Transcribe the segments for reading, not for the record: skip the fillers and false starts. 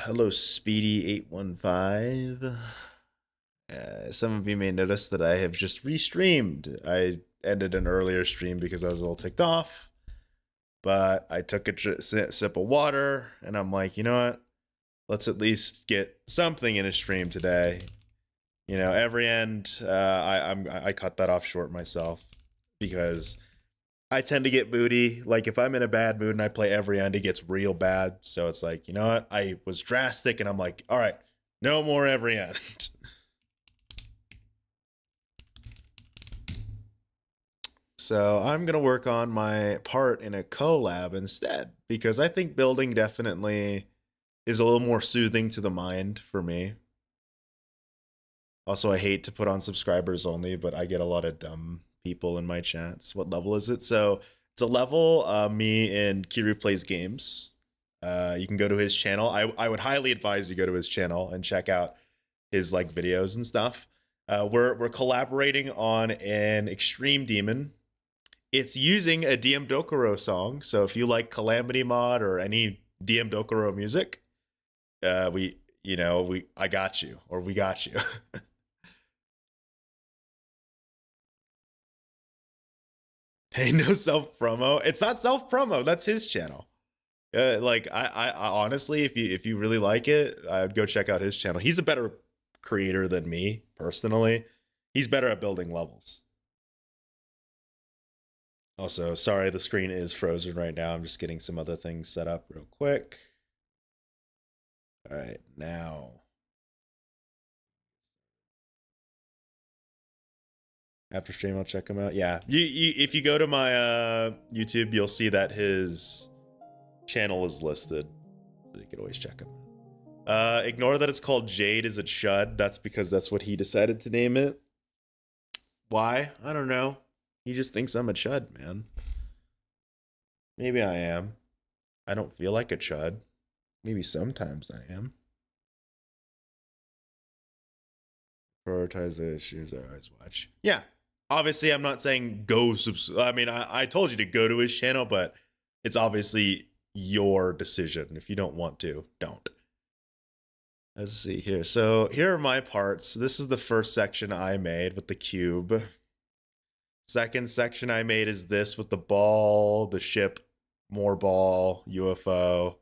Hello, Speedy815. Some of you may notice that I have just restreamed. I ended an earlier stream because I was a little ticked off, but I took a sip of water and I'm like, you know what? Let's at least get something in a stream today. You know, every end, I cut that off short myself because I tend to get moody. Like if I'm in a bad mood and I play every end, it gets real bad. So it's like, you know what? I was drastic and I'm like, all right, no more every end. So I'm going to work on my part in a collab instead, because I think building definitely is a little more soothing to the mind for me. Also, I hate to put on subscribers only, but I get a lot of dumb people in my chats. What level is it? So it's a level me and Kiru plays games. You can go to his channel. I would highly advise you go to his channel and check out his like videos and stuff. We're collaborating on an extreme demon. It's using a DM Dokuro song. So if you like Calamity Mod or any DM Dokuro music, I got you, or we got you. Hey, no self promo. It's not self promo. That's his channel. I honestly, if you really like it, I'd go check out his channel. He's a better creator than me personally. He's better at building levels. Also, sorry, the screen is frozen right now. I'm just getting some other things set up real quick. All right, now. After stream, I'll check him out. Yeah, if you go to my YouTube, you'll see that his channel is listed. So you can always check him out. Ignore that it's called Jade is a Chud. That's because that's what he decided to name it. Why? I don't know. He just thinks I'm a chud, man. Maybe I am. I don't feel like a chud. Maybe sometimes I am. Prioritize the issues I always watch. Yeah. Obviously, I'm not saying go I mean, I told you to go to his channel, but it's obviously your decision. If you don't want to, don't. Let's see here. So here are my parts. This is the first section I made with the cube. Second section I made is this with the ball, the ship, more ball, UFO.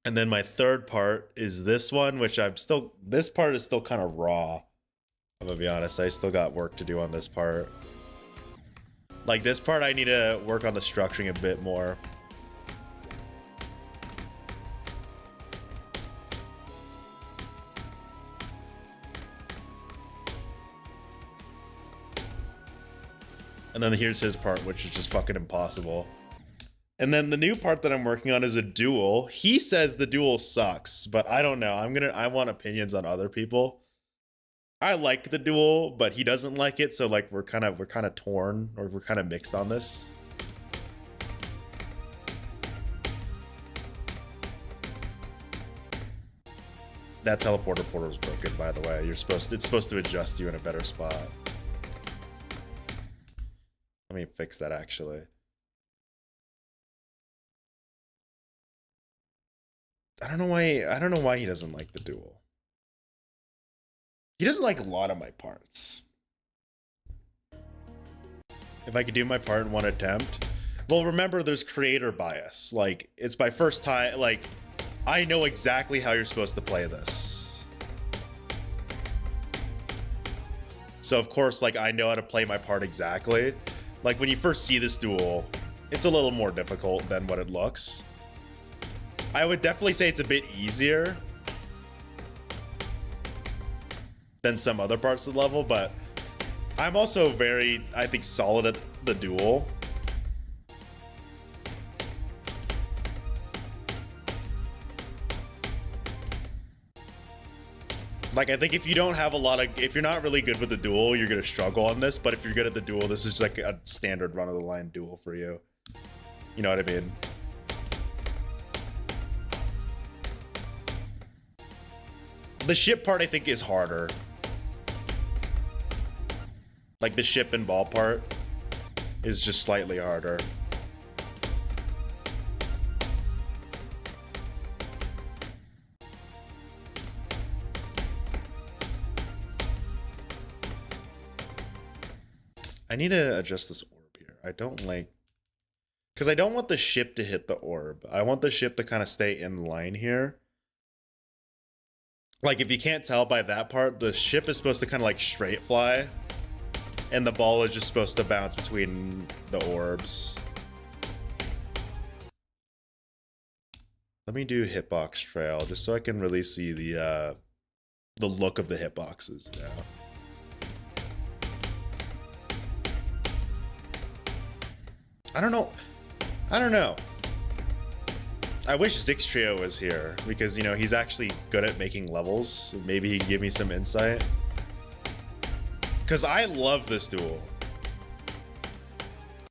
And then my third part is this one, which this part is still kind of raw. I'm gonna be honest, I still got work to do on this part. Like this part, I need to work on the structuring a bit more. And then here's his part, which is just fucking impossible. And then the new part that I'm working on is a duel. He says the duel sucks, but I don't know. I want opinions on other people. I like the duel, but he doesn't like it, so like we're kind of torn, or we're kind of mixed on this. That teleporter portal is broken, by the way. It's supposed to adjust you in a better spot. Let me fix that actually. I don't know why he doesn't like the duel. He doesn't like a lot of my parts. If I could do my part in one attempt. Well, remember there's creator bias. Like, it's my first time, like, I know exactly how you're supposed to play this. So of course, like, I know how to play my part exactly. Like, when you first see this duel, it's a little more difficult than what it looks. I would definitely say it's a bit easier than some other parts of the level, but I'm also very, I think, solid at the duel. Like, I think if you don't have a lot of, if you're not really good with the duel, you're gonna struggle on this. But if you're good at the duel, this is like a standard run of the line duel for you. You know what I mean? The ship part, I think, is harder. Like, the ship and ball part is just slightly harder. I need to adjust this orb here. I don't like... Because I don't want the ship to hit the orb. I want the ship to kind of stay in line here. Like, if you can't tell by that part, the ship is supposed to kind of like straight fly. And the ball is just supposed to bounce between the orbs. Let me do hitbox trail, just so I can really see the look of the hitboxes now. I don't know. I wish Zix Trio was here because, you know, he's actually good at making levels. Maybe he can give me some insight. Because I love this duel.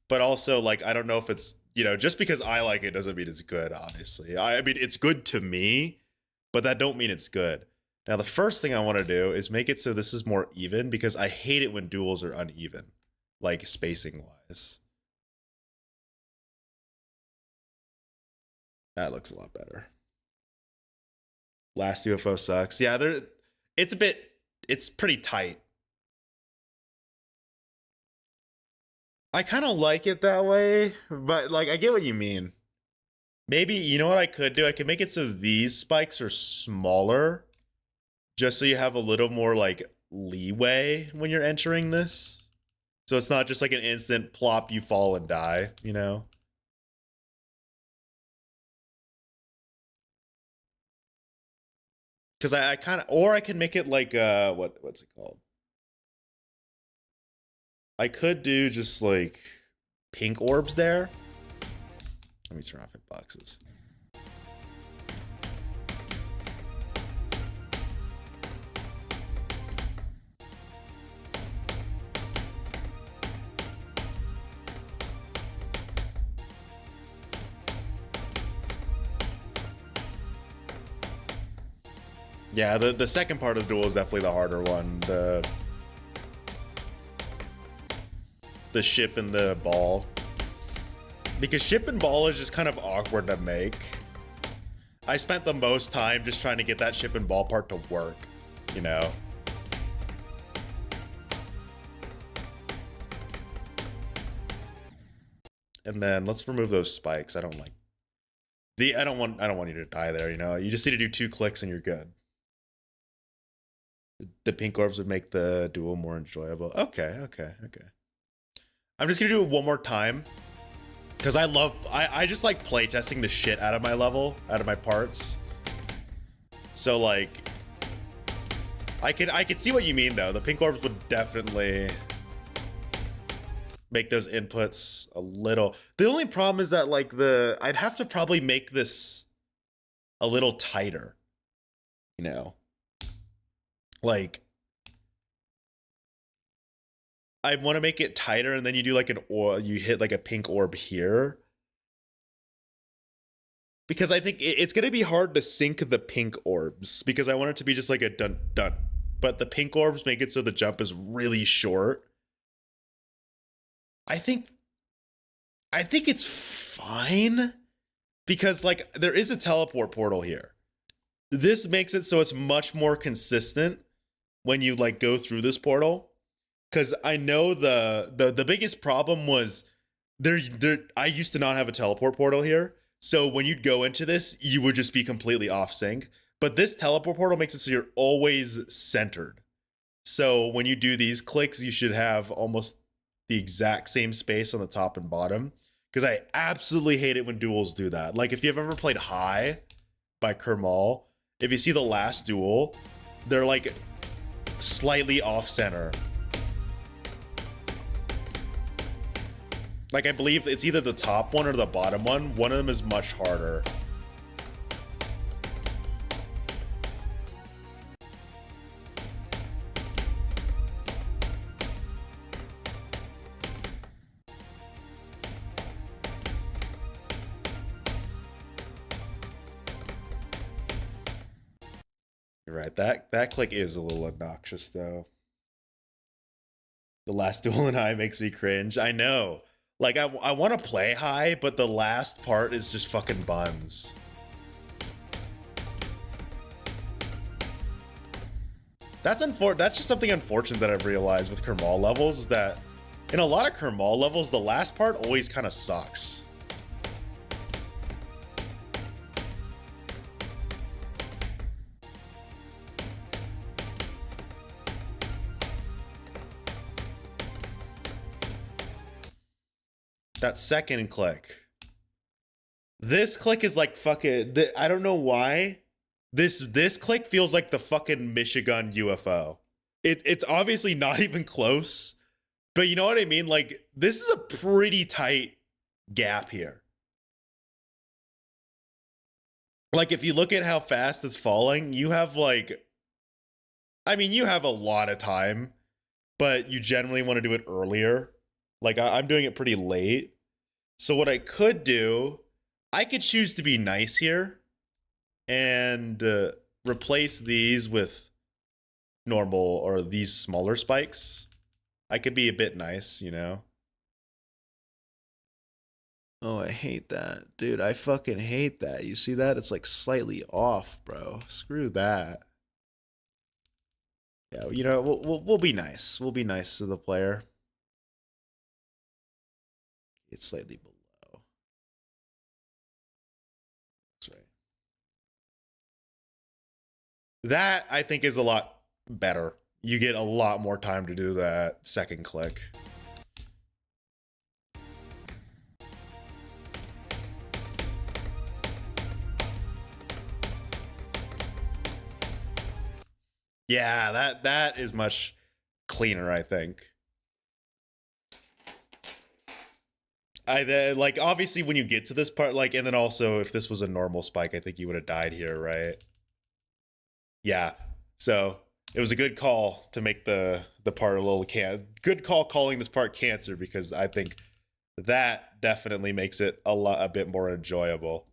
But also, like, I don't know if it's, you know, just because I like it doesn't mean it's good, honestly. I mean, it's good to me, but that don't mean it's good. Now, the first thing I want to do is make it so this is more even because I hate it when duels are uneven, like spacing-wise. That looks a lot better. Last UFO sucks. Yeah, it's pretty tight. I kind of like it that way, but like, I get what you mean. Maybe, you know what I could do? I could make it so these spikes are smaller, just so you have a little more like leeway when you're entering this. So it's not just like an instant plop, you fall and die, you know? Because I kind of, or I can make it like, what's it called? I could do just like pink orbs there. Let me turn off hitboxes. Yeah, the second part of the duel is definitely the harder one. The ship and the ball. Because ship and ball is just kind of awkward to make. I spent the most time just trying to get that ship and ball part to work, you know? And then let's remove those spikes. I don't like I don't want you to die there, you know? You just need to do 2 clicks and you're good. The pink orbs would make the duel more enjoyable. Okay. I'm just gonna do it one more time. Because I just like playtesting the shit out of my level, out of my parts. So like, I could see what you mean though. The pink orbs would definitely make those inputs a little. The only problem is that like I'd have to probably make this a little tighter, you know? Like, I want to make it tighter, and then you do like you hit like a pink orb here. Because I think it's going to be hard to sync the pink orbs, because I want it to be just like a dun dun. But the pink orbs make it so the jump is really short. I think it's fine, because like there is a teleport portal here. This makes it so it's much more consistent when you like go through this portal. Because I know the biggest problem was I used to not have a teleport portal here. So when you'd go into this, you would just be completely off sync. But this teleport portal makes it so you're always centered. So when you do these clicks, you should have almost the exact same space on the top and bottom. Because I absolutely hate it when duels do that. Like if you've ever played High by Kermal, if you see the last duel, they're like slightly off center. Like, I believe it's either the top one or the bottom one. One of them is much harder. Right, that click is a little obnoxious though. The last duel in high makes me cringe. I know. Like, I want to play high, but the last part is just fucking buns. That's just something unfortunate that I've realized with Kermal levels, is that in a lot of Kermal levels, the last part always kind of sucks. That second click. This click is like fucking, I don't know why. This click feels like the fucking Michigan UFO. It's obviously not even close, but you know what I mean? Like, this is a pretty tight gap here. Like, if you look at how fast it's falling, you have like, I mean, you have a lot of time, but you generally want to do it earlier. Like, I'm doing it pretty late. So what I could do, I could choose to be nice here and replace these with normal or these smaller spikes. I could be a bit nice, you know? Oh, I hate that. Dude, I fucking hate that. You see that? It's like slightly off, bro. Screw that. Yeah, you know, we'll be nice. We'll be nice to the player. It's slightly below. That's right. That, I think, is a lot better. You get a lot more time to do that second click. Yeah, that is much cleaner, I think. Like, obviously when you get to this part, like, and then also if this was a normal spike, I think you would have died here, right? Yeah. So it was a good call to make the part a little good call calling this part cancer, because I think that definitely makes it a bit more enjoyable.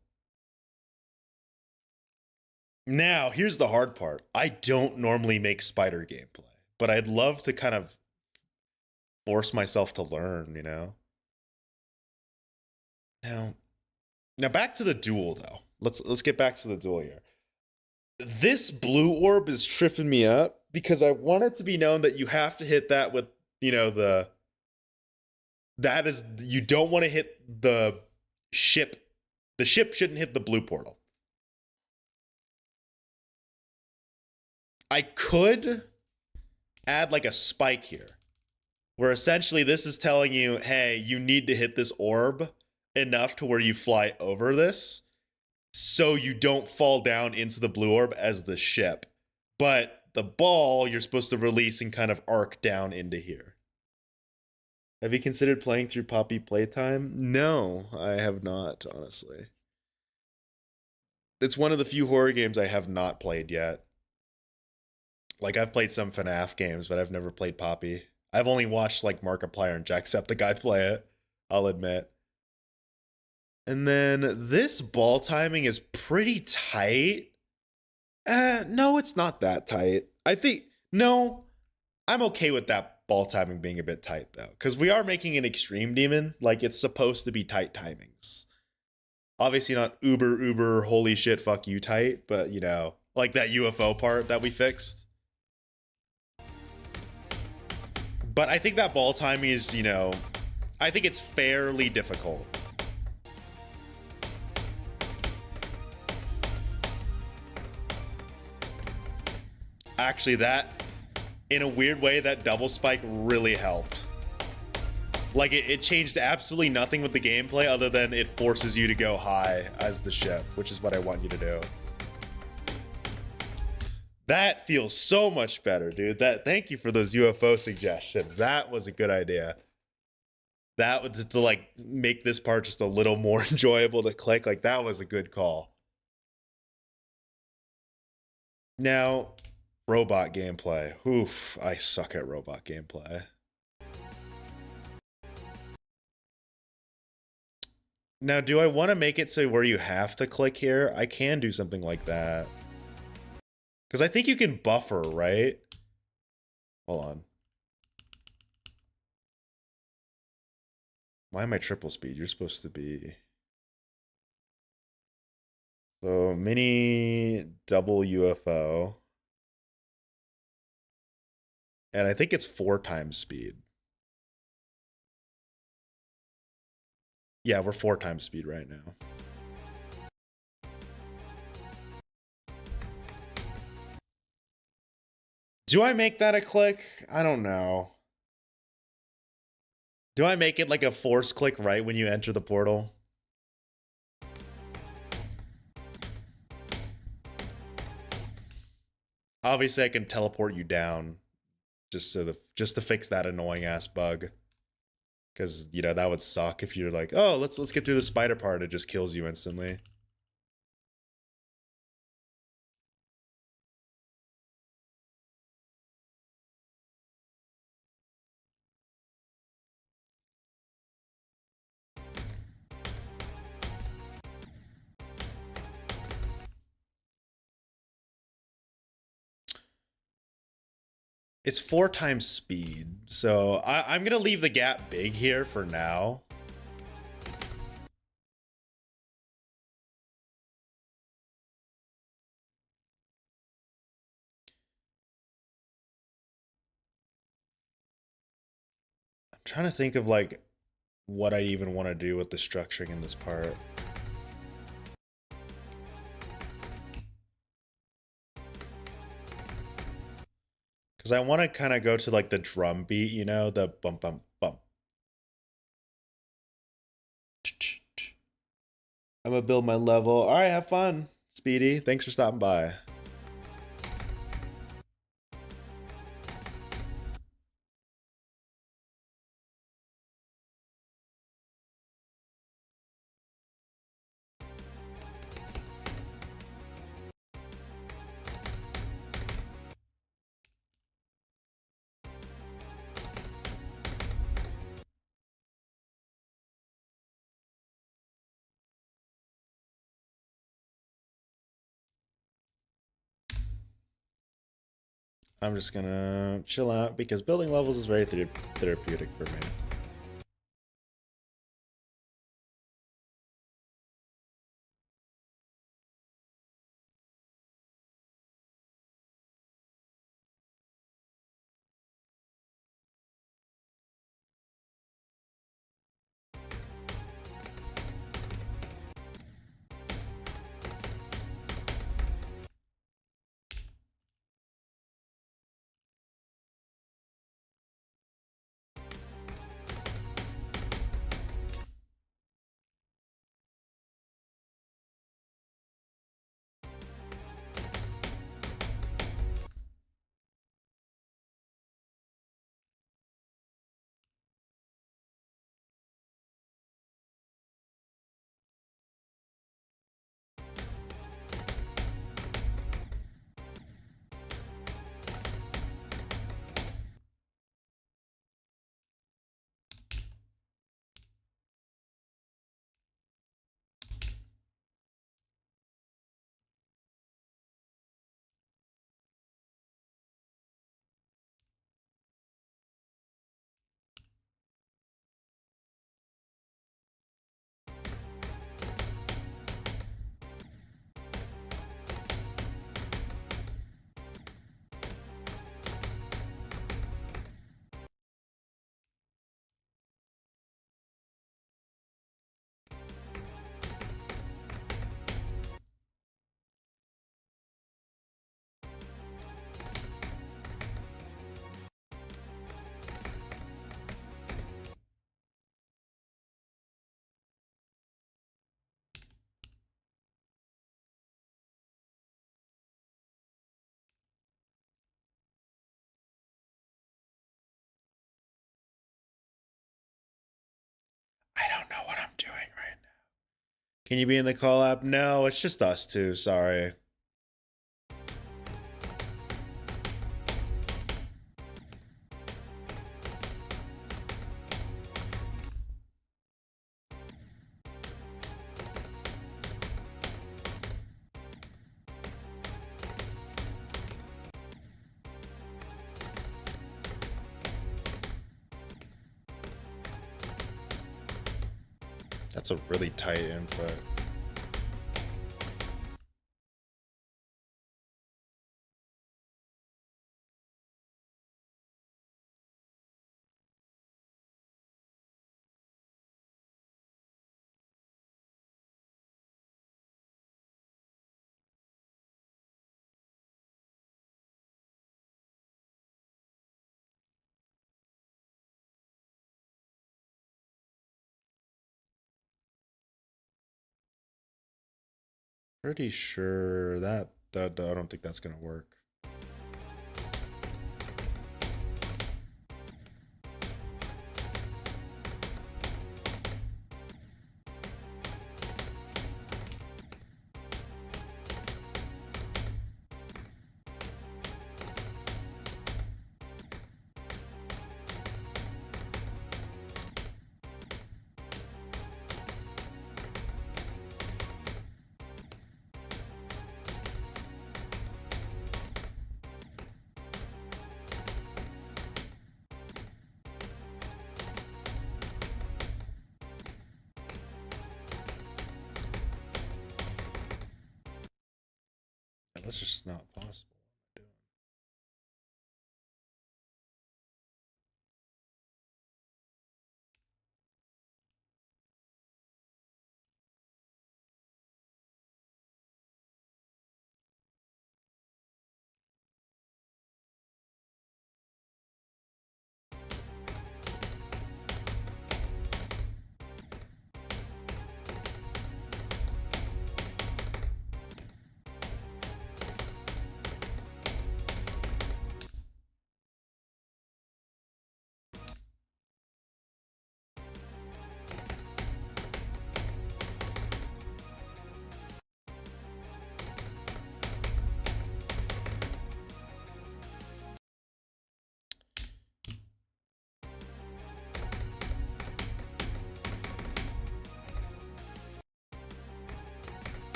Now, here's the hard part. I don't normally make spider gameplay, but I'd love to kind of force myself to learn, you know? Now back to the duel though. Let's get back to the duel here. This blue orb is tripping me up because I want it to be known that you have to hit that with, you know, you don't want to hit the ship. The ship shouldn't hit the blue portal. I could add like a spike here, where essentially this is telling you, hey, you need to hit this orb enough to where you fly over this, so you don't fall down into the blue orb as the ship. But the ball you're supposed to release and kind of arc down into here. Have you considered playing through Poppy Playtime? No, I have not, honestly. It's one of the few horror games I have not played yet. Like, I've played some FNAF games, but I've never played Poppy. I've only watched like Markiplier and Jacksepticeye play it, I'll admit. And then this ball timing is pretty tight. No, it's not that tight. I think, no, I'm okay with that ball timing being a bit tight though, because we are making an extreme demon. Like, it's supposed to be tight timings. Obviously not uber holy shit fuck you tight, but you know, like that UFO part that we fixed. But I think that ball timing is, you know, I think it's fairly difficult. Actually, that, in a weird way, that double spike really helped. Like, it changed absolutely nothing with the gameplay other than it forces you to go high as the ship, which is what I want you to do. That feels so much better, dude. Thank you for those UFO suggestions. That was a good idea. That was to like make this part just a little more enjoyable to click. Like, that was a good call. Now, robot gameplay. Oof, I suck at robot gameplay. Now, do I want to make it so where you have to click here? I can do something like that. Because I think you can buffer, right? Hold on. Why am I triple speed? You're supposed to be... So, mini double UFO. And I think it's 4 times speed. Yeah, we're 4 times speed right now. Do I make that a click? I don't know. Do I make it like a force click right when you enter the portal? Obviously, I can teleport you down just to fix that annoying ass bug. Because you know that would suck if you're like, oh, let's get through the spider part. It just kills you instantly. It's 4 times speed, so I'm gonna leave the gap big here for now. I'm trying to think of like what I even want to do with the structuring in this part. Because I want to kind of go to like the drum beat, you know, the bump, bump, bump. I'm gonna build my level. All right, have fun, Speedy. Thanks for stopping by. I'm just gonna chill out because building levels is very therapeutic for me. I don't know what I'm doing right now. Can you be in the collab? No, it's just us two. Sorry. That's a really tight input. Pretty sure that I don't think that's gonna work. That's just not possible.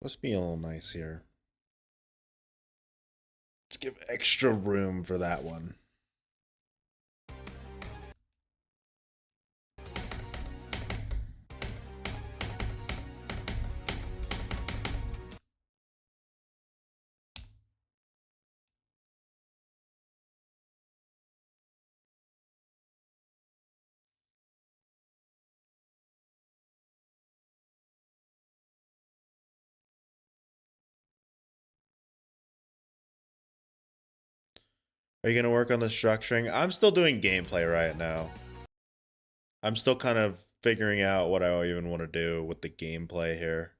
Let's be a little nice here. Let's give extra room for that one. Are you going to work on the structuring? I'm still doing gameplay right now. I'm still kind of figuring out what I even want to do with the gameplay here.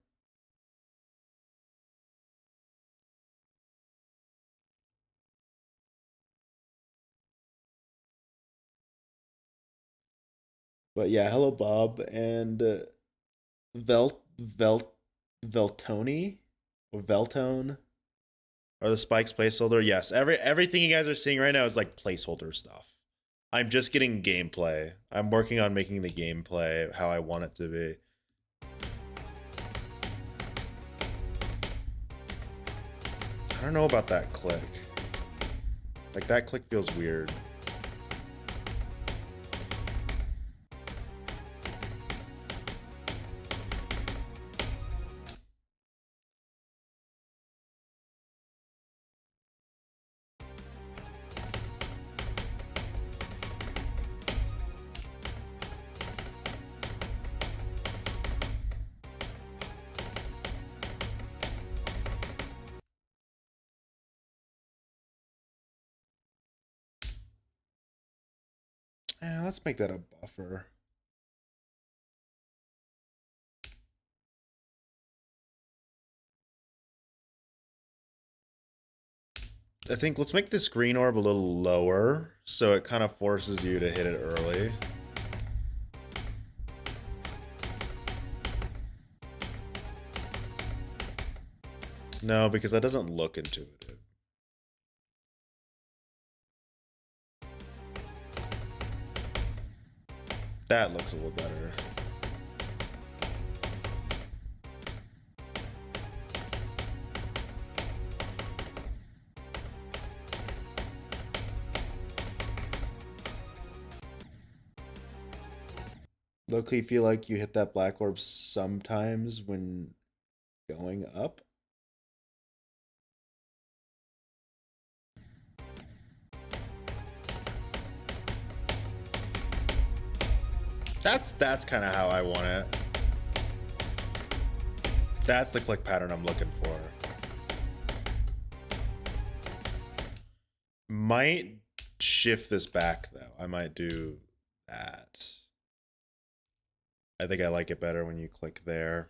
But yeah, hello Bob and Vel Veltoni or Veltone or the Spikes placeholder. Yes, everything you guys are seeing right now is like placeholder stuff. I'm just getting gameplay. I'm working on making the gameplay how I want it to be. I don't know about that click. Like that click feels weird. Let's make that a buffer. I think let's make this green orb a little lower so it kind of forces you to hit it early. No, because that doesn't look intuitive. That looks a little better. Low-key feel like you hit that black orb sometimes when going up. That's kind of how I want it. That's the click pattern I'm looking for. Might shift this back though. I might do that. I think I like it better when you click there.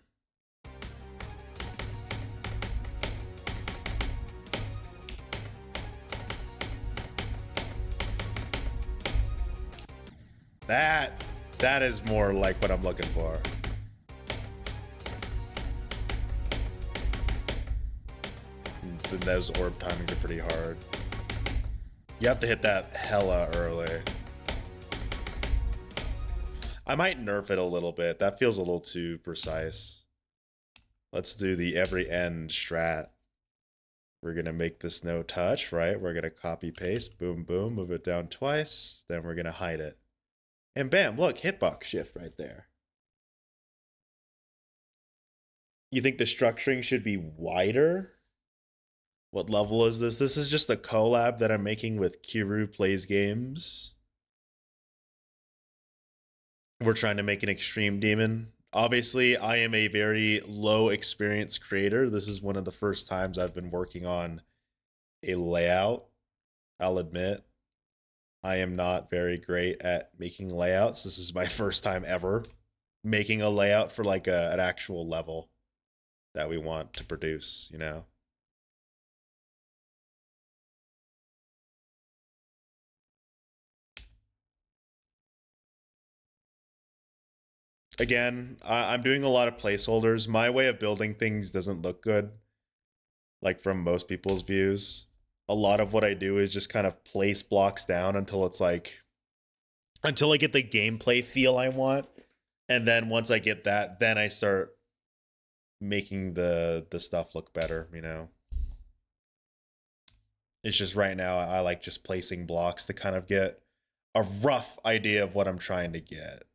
That is more like what I'm looking for. Those orb timings are pretty hard. You have to hit that hella early. I might nerf it a little bit. That feels a little too precise. Let's do the every end strat. We're gonna make this no touch, right? We're gonna copy paste, boom, boom, move it down twice. Then we're gonna hide it. And bam, look, hitbox shift right there. You think the structuring should be wider? What level is this? This is just a collab that I'm making with Kiru Plays Games. We're trying to make an extreme demon. Obviously, I am a very low experience creator. This is one of the first times I've been working on a layout. I'll admit, I am not very great at making layouts. This is my first time ever making a layout for like an actual level that we want to produce, you know? Again, I'm doing a lot of placeholders. My way of building things doesn't look good, like from most people's views. A lot of what I do is just kind of place blocks down until it's like, until I get the gameplay feel I want. And then once I get that, then I start making the stuff look better, you know? It's just right now I like just placing blocks to kind of get a rough idea of what I'm trying to get.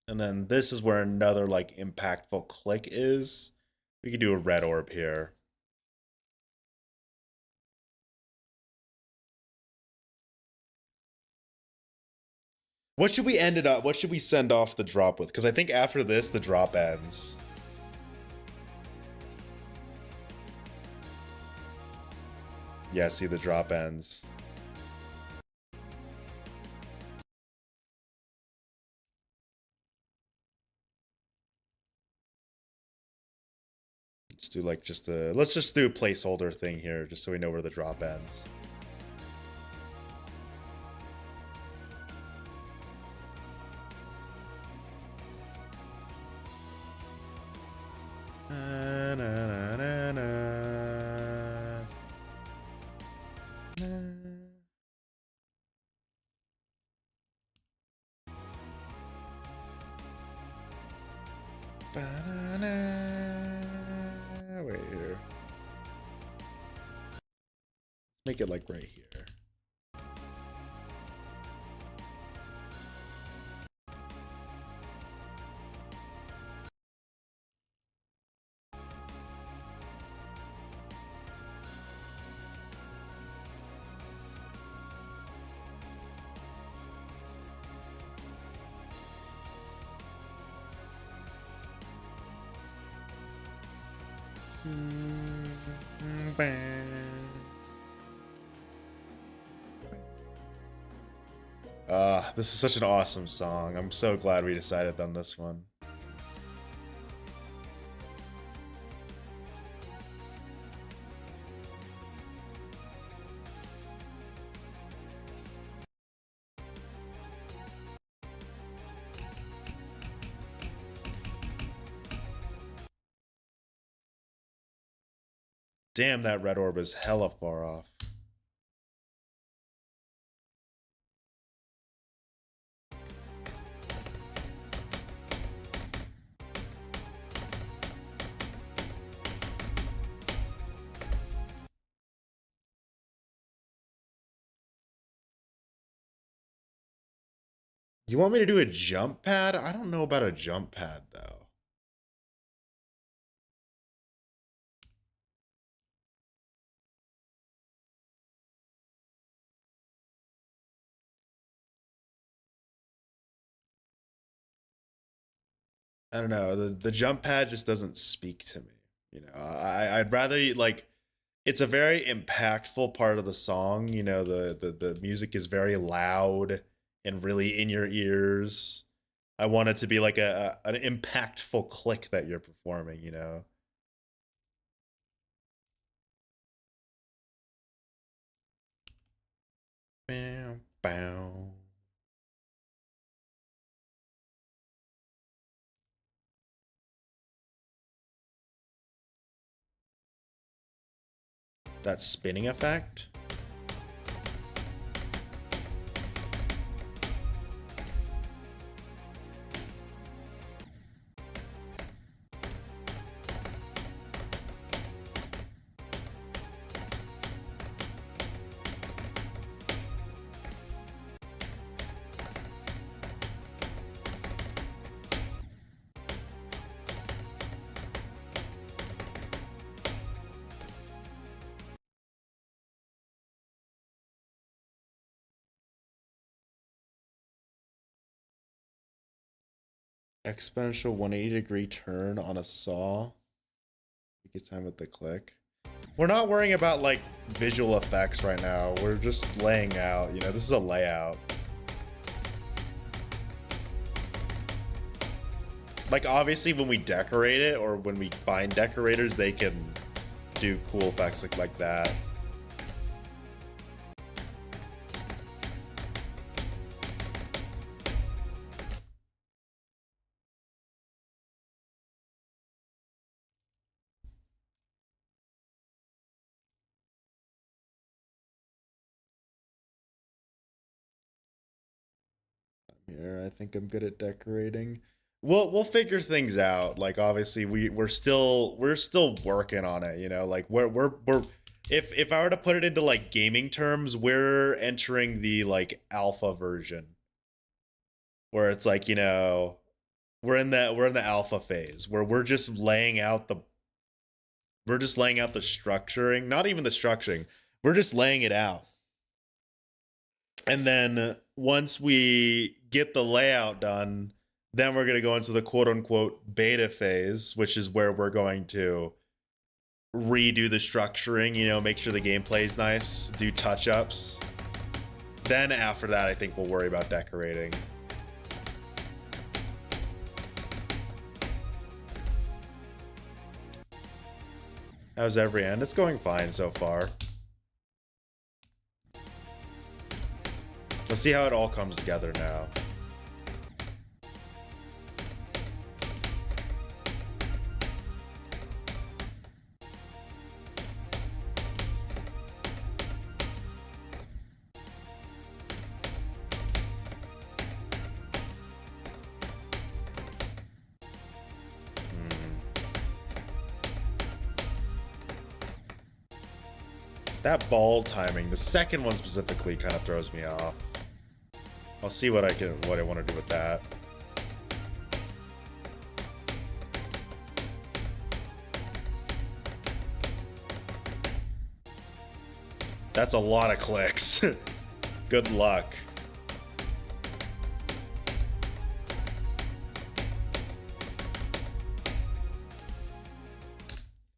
And then this is where another like impactful click is. We could do a red orb here. What should we end it up? What should we send off the drop with? Because I think after this, the drop ends. Yeah, see, the drop ends. Let's do like just a, let's just do a placeholder thing here, just so we know where the drop ends. Na, na, na, na, na. Na. Ba-na-na. Wait here. Make it like right here. This is such an awesome song. I'm so glad we decided on this one. Damn, that red orb is hella far off. You want me to do a jump pad? I don't know about a jump pad, though. I don't know. The jump pad just doesn't speak to me. You know, I'd rather like it's a very impactful part of the song. You know, the music is very loud and really in your ears. I want it to be like an impactful click that you're performing, you know. Bow, bow. That spinning effect. Exponential 180-degree turn on a saw. Take your time with the click. We're not worrying about like visual effects right now. We're just laying out, you know, this is a layout. Like obviously when we decorate it or when we find decorators, they can do cool effects like that. Here, I think I'm good at decorating. We'll figure things out. Like obviously we're still working on it, you know. Like we're if I were to put it into like gaming terms, we're entering the like alpha version. Where it's like, you know, we're in the alpha phase where we're just laying out the structuring, not even the structuring. We're just laying it out. And then once we get the layout done, then we're going to go into the quote unquote beta phase, which is where we're going to redo the structuring, you know, make sure the gameplay is nice, do touch ups. Then after that, I think we'll worry about decorating. How's every end? It's going fine so far. Let's see how it all comes together now. That ball timing, the second one specifically, kind of throws me off. I'll see what I want to do with that. That's a lot of clicks. Good luck.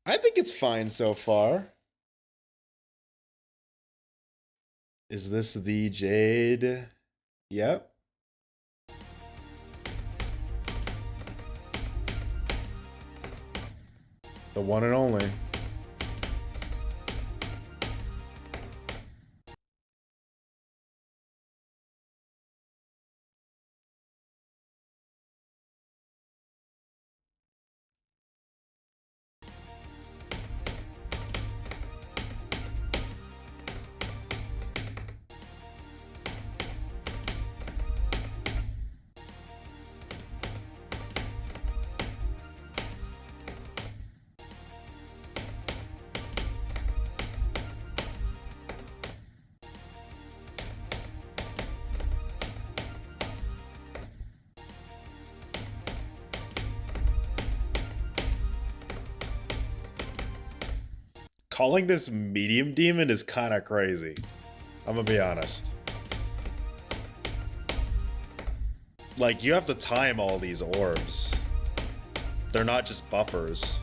I think it's fine so far. Is this the Jade? Yep. The one and only. Calling this medium demon is kind of crazy. I'm gonna be honest. Like, you have to time all these orbs. They're not just buffers.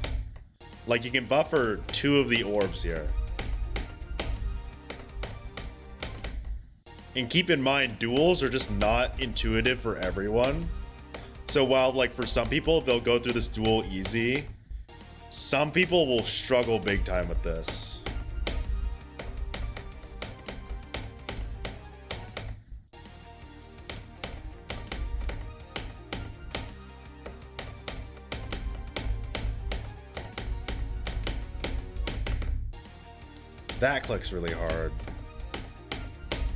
Like, you can buffer 2 of the orbs here. And keep in mind, duels are just not intuitive for everyone. So while, like, for some people, they'll go through this duel easy, some people will struggle big time with this. That clicks really hard.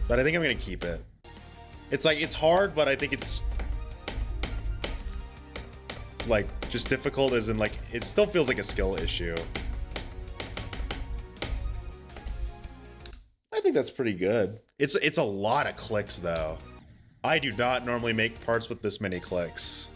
But I think I'm gonna keep it. It's like, it's hard, but I think it's like just difficult as in, like, it still feels like a skill issue. I think that's pretty good. It's a lot of clicks though. I do not normally make parts with this many clicks.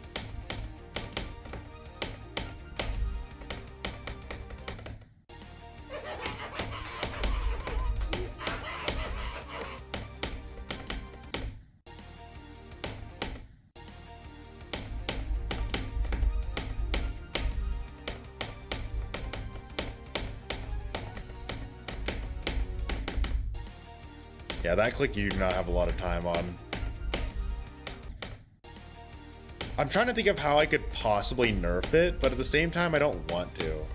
Yeah, that click you do not have a lot of time on. I'm trying to think of how I could possibly nerf it, but at the same time, I don't want to.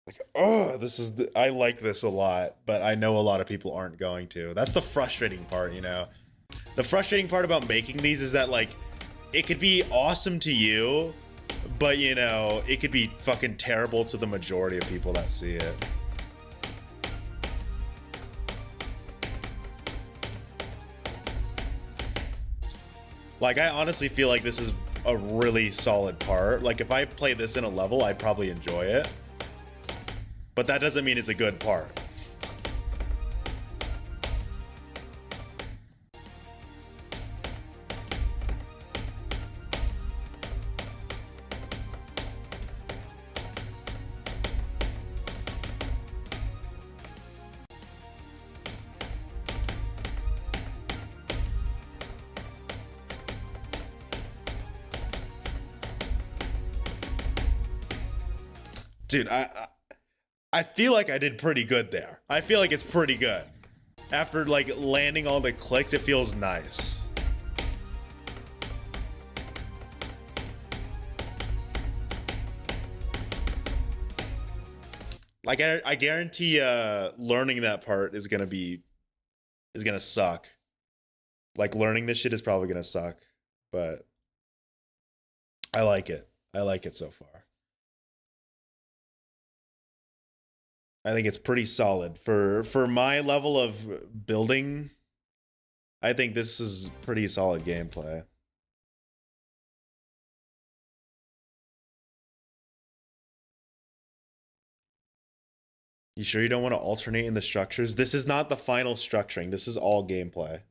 Like, oh, I like this a lot, but I know a lot of people aren't going to. That's the frustrating part, you know? The frustrating part about making these is that, like, it could be awesome to you, but, you know, it could be fucking terrible to the majority of people that see it. Like, I honestly feel like this is a really solid part. Like, if I play this in a level, I'd probably enjoy it. But that doesn't mean it's a good part. Dude, I feel like I did pretty good there. I feel like it's pretty good. After, like, landing all the clicks, it feels nice. Like, I guarantee learning that part is gonna suck. Like, learning this shit is probably gonna suck. But I like it. I like it so far. I think it's pretty solid for my level of building. I think this is pretty solid gameplay. You sure you don't want to alternate in the structures? This is not the final structuring. This is all gameplay.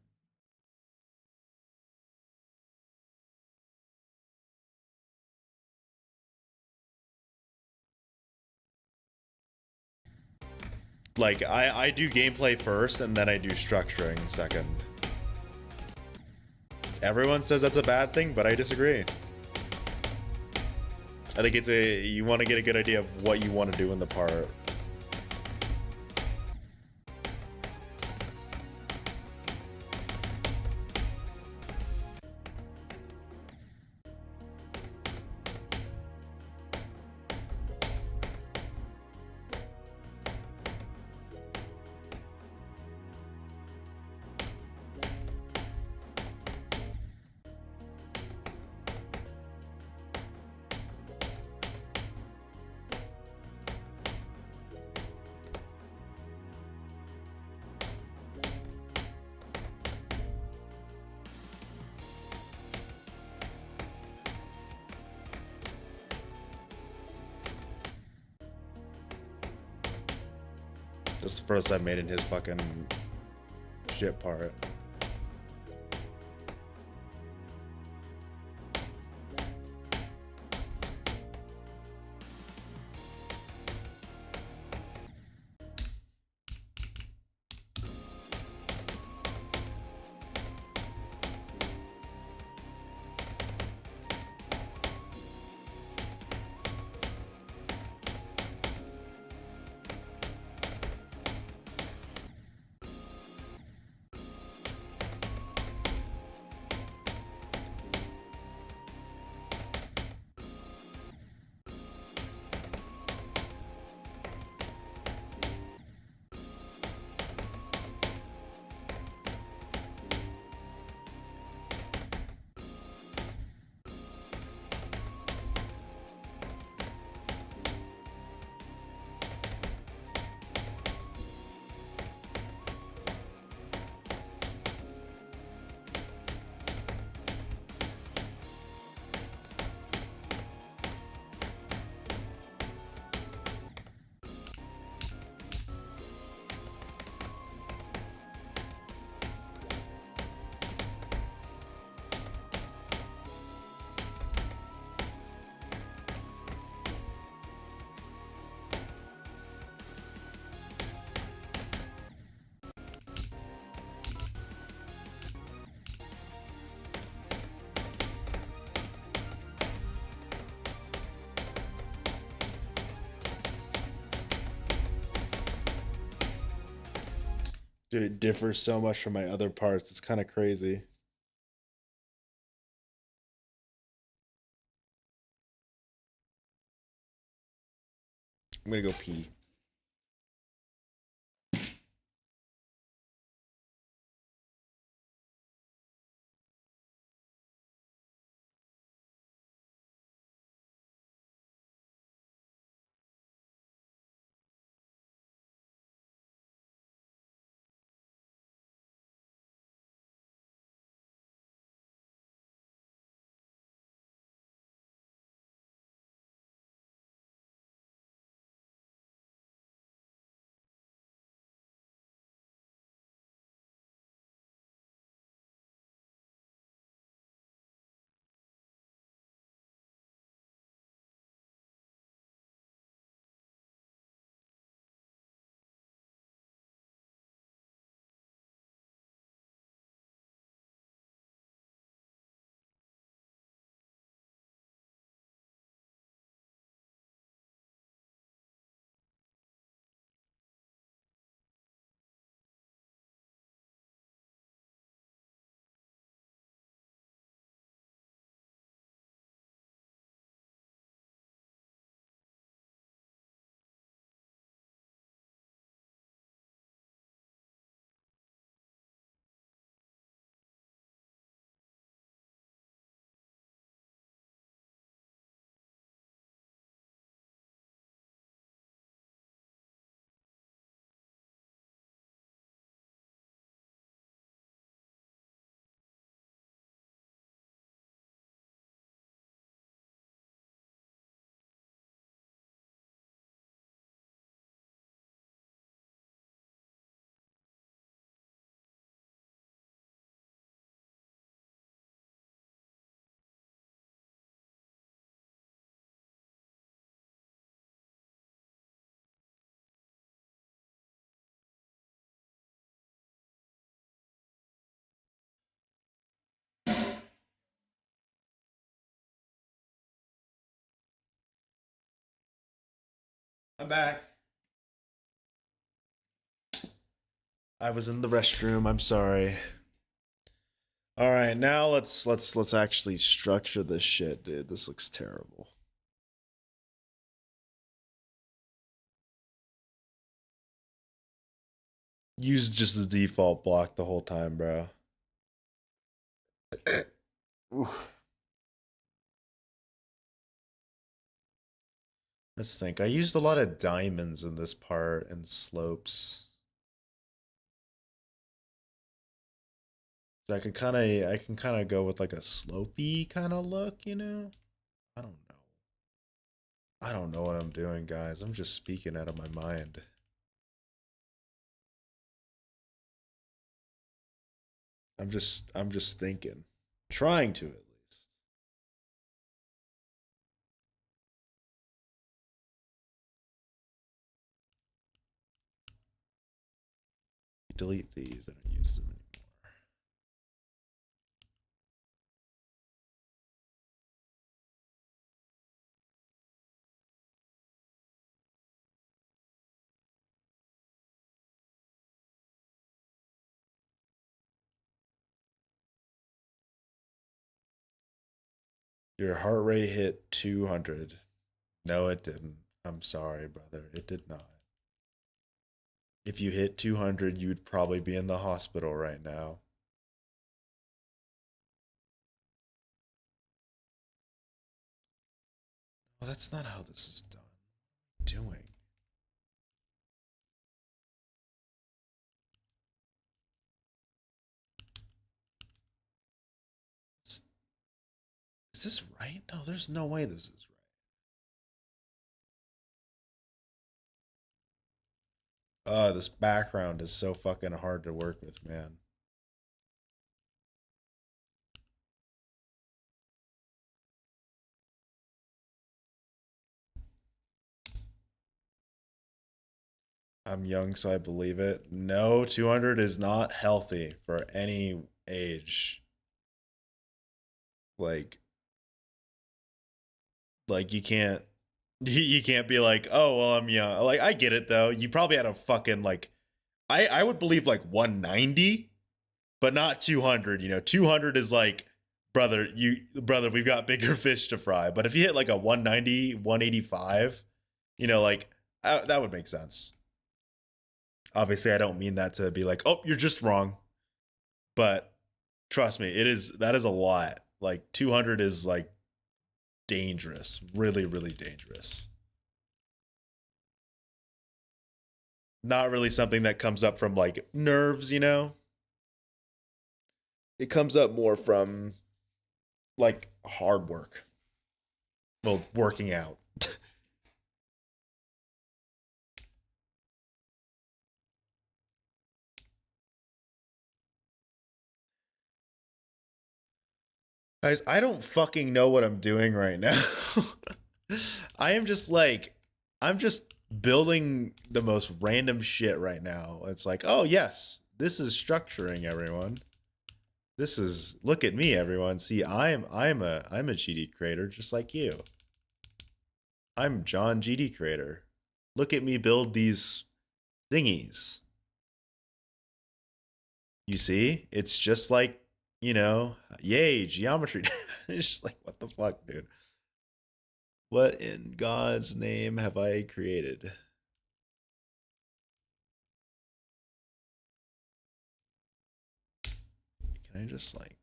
Like, I do gameplay first and then I do structuring second. Everyone says that's a bad thing, but I disagree. I think you want to get a good idea of what you want to do in the part. That's the first I've made in his fucking shit part. Dude, it differs so much from my other parts. It's kind of crazy. I'm gonna go pee. I'm back. I was in the restroom. I'm sorry. All right, now let's actually structure this shit, dude. This looks terrible. Use just the default block the whole time, bro. Let's think. I used a lot of diamonds in this part and slopes. So I can kind of go with like a slopey kind of look, you know? I don't know. I don't know what I'm doing, guys. I'm just speaking out of my mind. I'm just thinking. Trying to at least. Delete these. I don't use them anymore. Your heart rate hit 200. No, it didn't. I'm sorry, brother. It did not. If you hit 200, you'd probably be in the hospital right now. Well, that's not how this is done. What are you doing? Is this right? No, there's no way this is right. This background is so fucking hard to work with, man. I'm young, so I believe it. No, 200 is not healthy for any age. Like, like you can't, you can't be like, oh well, I'm young. Like, I get it though. You probably had a fucking like, I would believe like 190, but not 200. You know, 200 is like, brother, we've got bigger fish to fry. But if you hit like a 190, 185, you know, like that would make sense. Obviously, I don't mean that to be like, oh, you're just wrong. But trust me, that is a lot. Like 200 is like dangerous, really, really dangerous. Not really something that comes up from like nerves, you know? It comes up more from like hard work. Well, working out. Guys, I don't fucking know what I'm doing right now. I am just like, I'm just building the most random shit right now. It's like, oh yes, this is structuring, everyone. This is look at me, everyone. See, I'm a GD creator just like you. I'm John GD creator. Look at me build these thingies. You see? It's just like, you know, yay, geometry. It's just like, what the fuck, dude? What in God's name have I created? Can I just like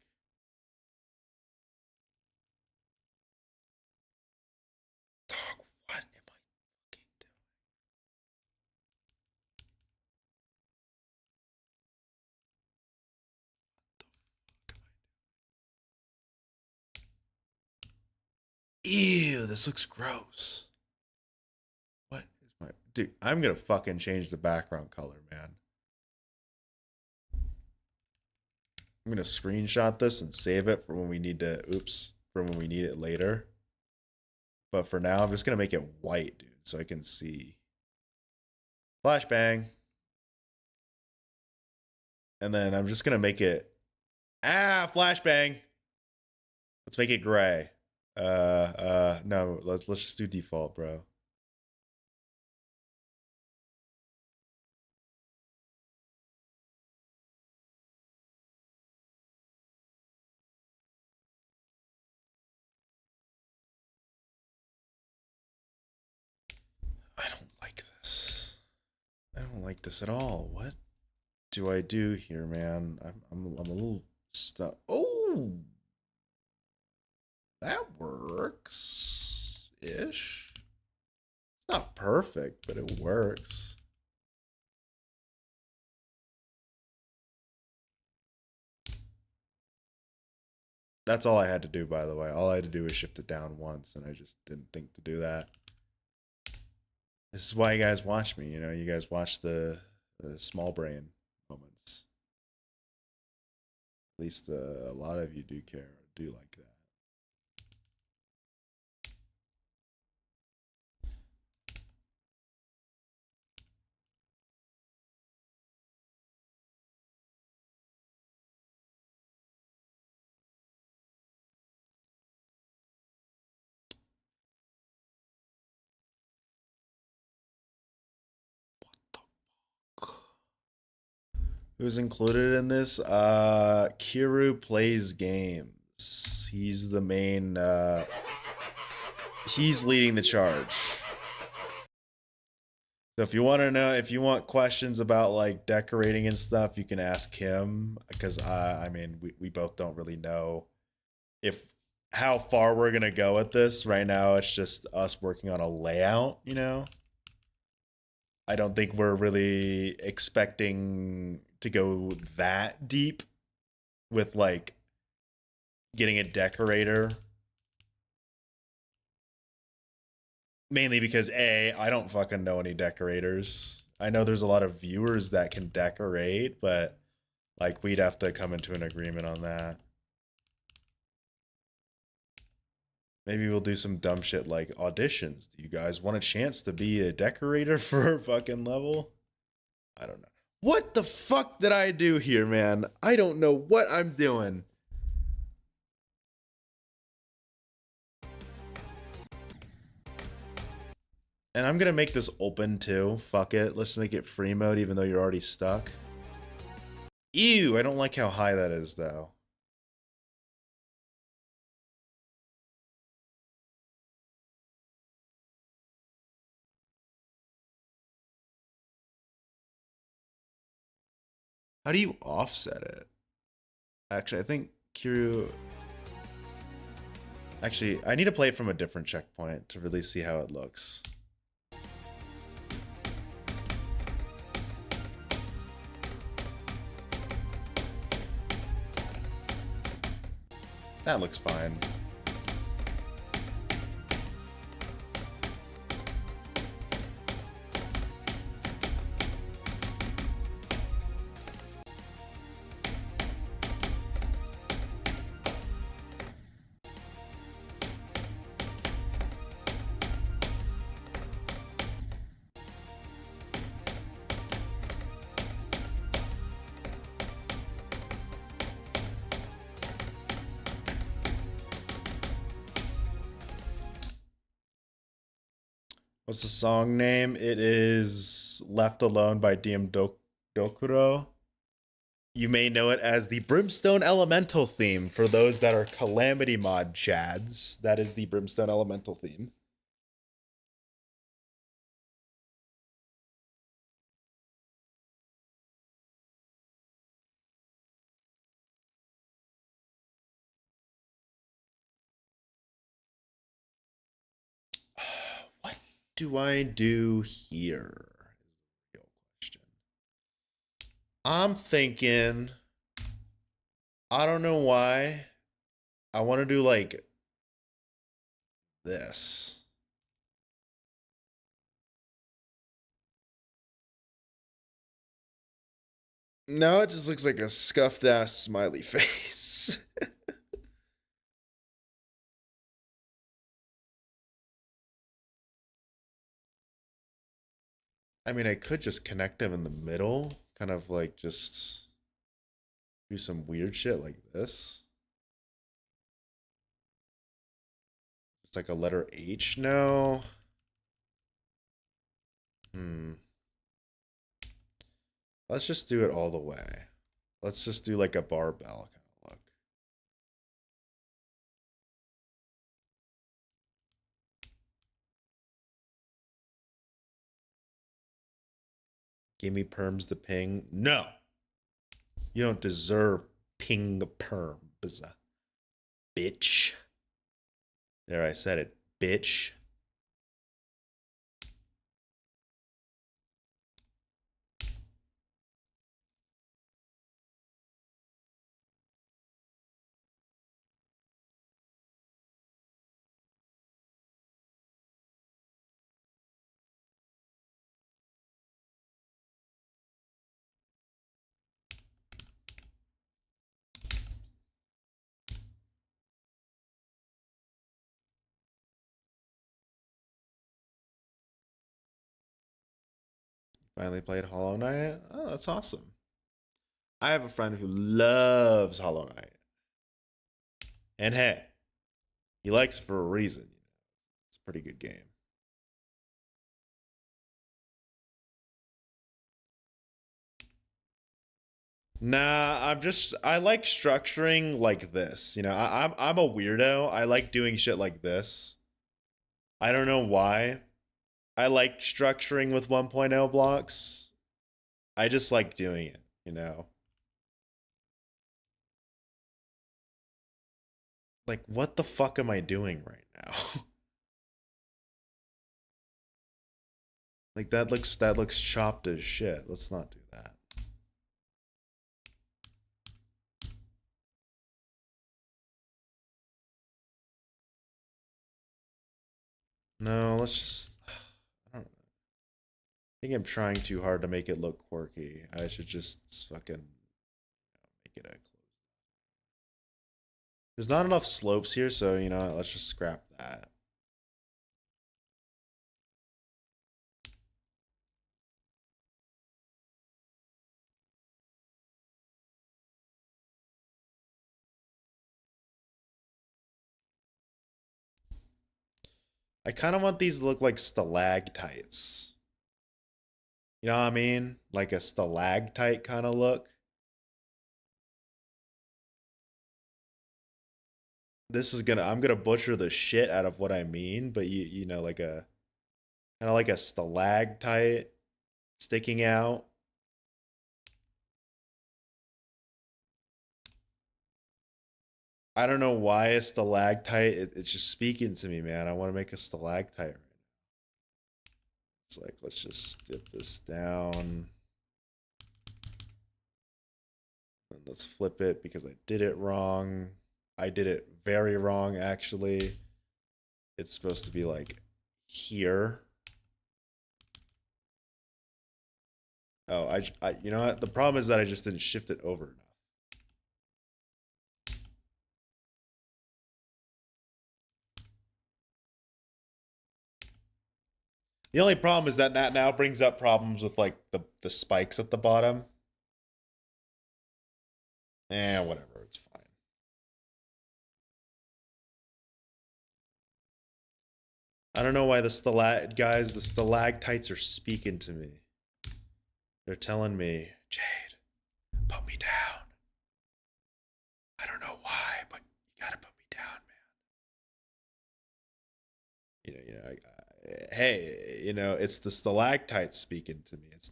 dog, what am I fucking doing? Ew, this looks gross. What is my dude? I'm gonna fucking change the background color, man. I'm gonna screenshot this and save it for when we need to oops, for when we need it later. But for now, I'm just gonna make it white, dude, so I can see. Flashbang. And then I'm just gonna make it flashbang. Let's make it gray. No, let's just do default, bro. like this at all. What do I do here, man? I'm a little stuck. Oh, that works ish. It's not perfect, but it works. That's all I had to do, by the way. All I had to do was shift it down once, and I just didn't think to do that. This is why you guys watch me. You know, you guys watch the small brain moments. At least a lot of you do care, do like that. Who's included in this? Kiru plays games. He's the main. He's leading the charge. So if you want to know, if you want questions about like decorating and stuff, you can ask him because I mean, we both don't really know if how far we're gonna go with this right now. It's just us working on a layout, you know. I don't think we're really expecting to go that deep with like getting a decorator. Mainly because I don't fucking know any decorators. I know there's a lot of viewers that can decorate, but like we'd have to come into an agreement on that. Maybe we'll do some dumb shit like auditions. Do you guys want a chance to be a decorator for a fucking level? I don't know. What the fuck did I do here, man? I don't know what I'm doing. And I'm gonna make this open too. Fuck it. Let's make it free mode even though you're already stuck. Ew, I don't like how high that is though. How do you offset it? Actually, I think Kiryu... Actually, I need to play it from a different checkpoint to really see how it looks. That looks fine. What's the song name? It is Left Alone by DM Dokuro. You may know it as the Brimstone Elemental theme for those that are Calamity Mod chads. That is the Brimstone Elemental theme. What do I do here? Real question. I'm thinking, I don't know why. I want to do like this. No, it just looks like a scuffed ass smiley face. I mean, I could just connect them in the middle, kind of like just do some weird shit like this. It's like a letter H now. Hmm. Let's just do it all the way. Let's just do like a barbell kind of look. Give me perms to ping. No, you don't deserve ping perms, bitch. There, I said it, bitch. Finally played Hollow Knight. Oh, that's awesome. I have a friend who loves Hollow Knight. And hey, he likes it for a reason. It's a pretty good game. Nah, I like structuring like this. I'm a weirdo. I like doing shit like this. I don't know why. I like structuring with 1.0 blocks. I just like doing it. Like what the fuck am I doing right now? Like that looks chopped as shit. Let's not do that. No, let's just I don't I think I'm trying too hard to make it look quirky. I should just fucking make it a close. There's not enough slopes here, so let's just scrap that. I kind of want these to look like stalactites. You know what I mean? Like a stalactite kind of look. I'm gonna butcher the shit out of what I mean, but like a kind of like a stalactite sticking out. I don't know why a stalactite. It's just speaking to me, man. I want to make a stalactite right now. It's like, let's just dip this down. And let's flip it because I did it wrong. I did it very wrong, actually. It's supposed to be like here. Oh, you know what? The problem is that I just didn't shift it over enough. The only problem is that now brings up problems with like the spikes at the bottom. Whatever, it's fine. I don't know why the stalactites are speaking to me. They're telling me, Jade, put me down. I don't know why, but you gotta put me down, man. Hey, it's the stalactites speaking to me. It's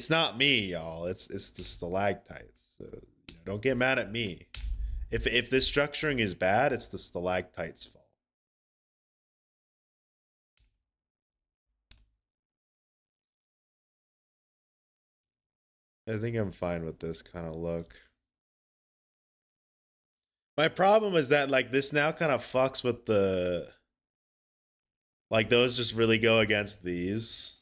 not me, y'all. It's the stalactites. So don't get mad at me. If this structuring is bad, it's the stalactites' fault. I think I'm fine with this kind of look. My problem is that like this now kind of fucks with the like those just really go against these.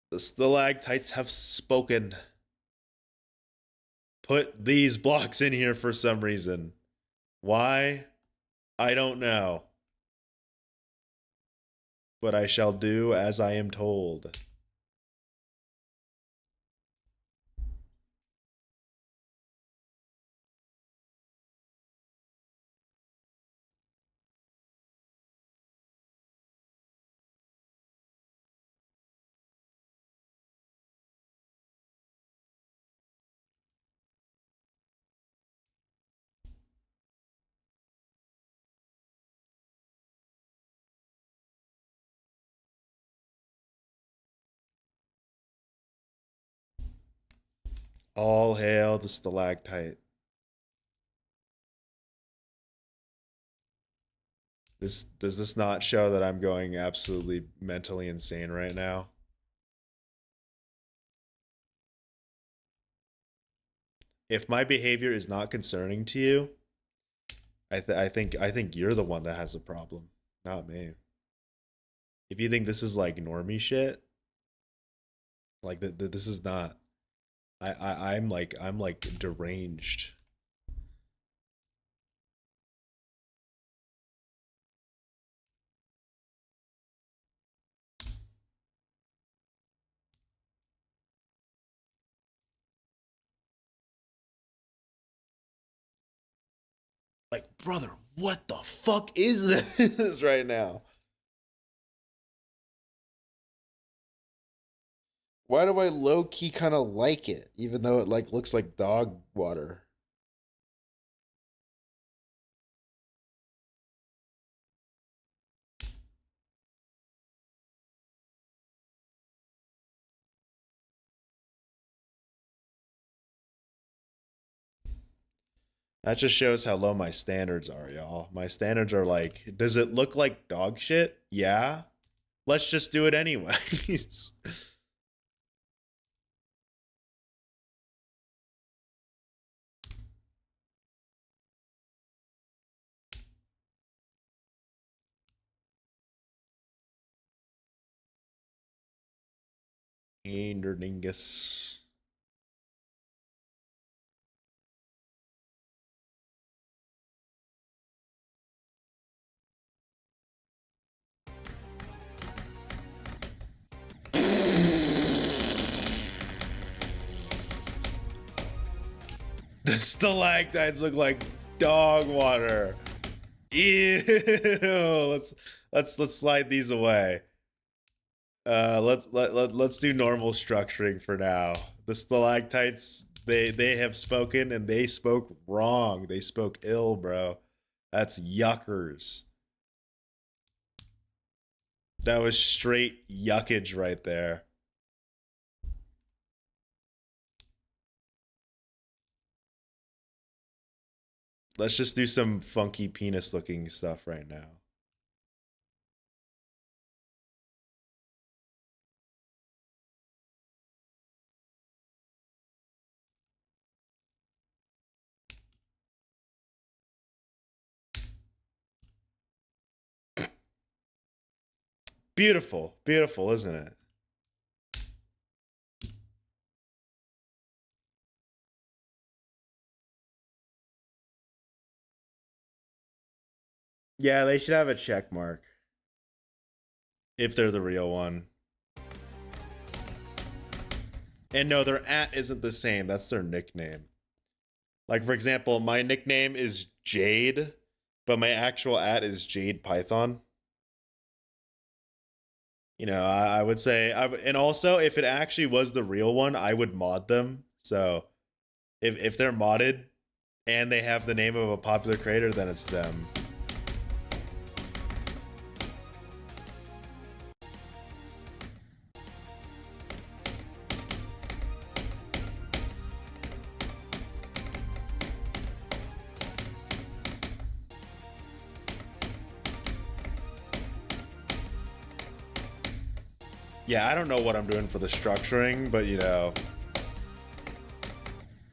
The stalactites have spoken. Put these blocks in here for some reason. Why? I don't know. But I shall do as I am told. All hail the stalactite. Does this not show that I'm going absolutely mentally insane right now? If my behavior is not concerning to you, I think you're the one that has a problem, not me. If you think this is like normie shit, like this is not. I'm like deranged. Like, brother, what the fuck is this right now? Why do I low key kind of like it, even though it like looks like dog water? That just shows how low my standards are, y'all. My standards are like, does it look like dog shit? Yeah. Let's just do it anyways. Anderningus. The stalactites look like dog water. Ew. Let's slide these away. Let's do normal structuring for now. The stalactites, they have spoken and they spoke wrong. They spoke ill, bro. That's yuckers. That was straight yuckage right there. Let's just do some funky penis looking stuff right now. Beautiful, beautiful, isn't it? Yeah, they should have a check mark if they're the real one. And no, their at isn't the same. That's their nickname. Like, for example, my nickname is Jade, but my actual at is Jade Python. You know, I would say, and also if it actually was the real one, I would mod them. So if they're modded and they have the name of a popular creator, then it's them. Yeah, I don't know what I'm doing for the structuring, but you know,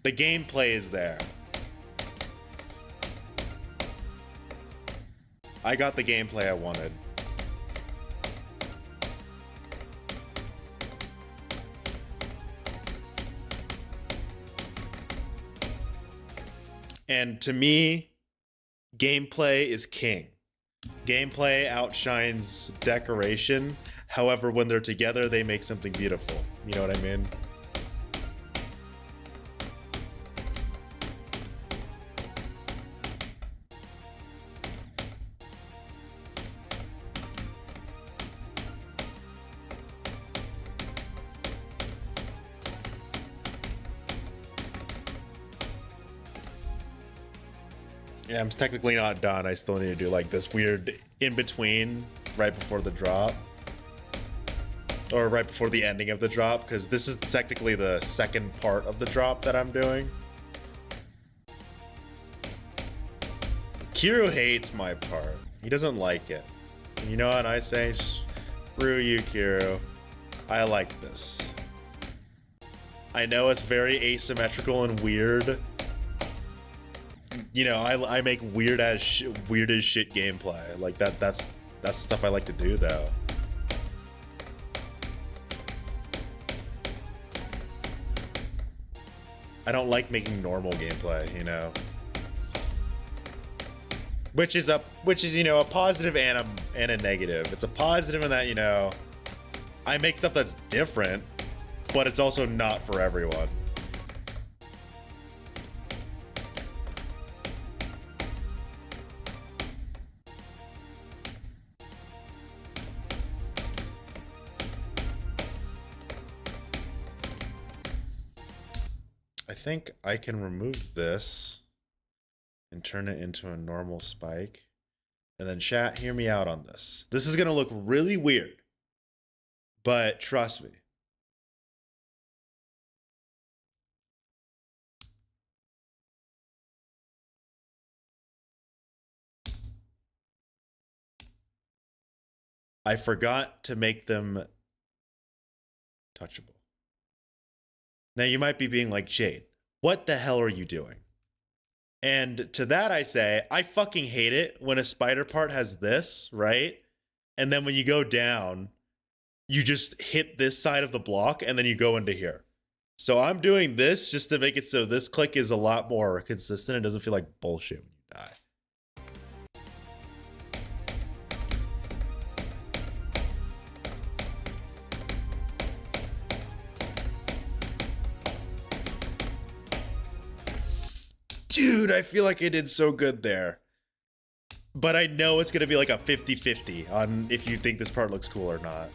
the gameplay is there. I got the gameplay I wanted. And to me, gameplay is king. Gameplay outshines decoration. However, when they're together, they make something beautiful. You know what I mean? Yeah, I'm technically not done. I still need to do like this weird in between right before the drop. or right before the ending of the drop, because this is technically the second part of the drop that I'm doing. Kiryu hates my part. He doesn't like it. And you know what I say? Screw you, Kiryu. I like this. I know it's very asymmetrical and weird. You know, I make weird as shit gameplay. Like that's stuff I like to do though. I don't like making normal gameplay, you know. Which is you know, a positive and a negative. It's a positive in that, you know, I make stuff that's different, but it's also not for everyone. I think I can remove this and turn it into a normal spike. And then chat, hear me out on this. This is gonna look really weird, but trust me. I forgot to make them touchable. Now you might be being like, Jade, what the hell are you doing? And to that I say, I fucking hate it when a spider part has this, right? And then when you go down, you just hit this side of the block and then you go into here. So I'm doing this just to make it so this click is a lot more consistent. It doesn't feel like bullshit when you die. Dude, I feel like I did so good there. But I know it's going to be like a 50-50 on if you think this part looks cool or not.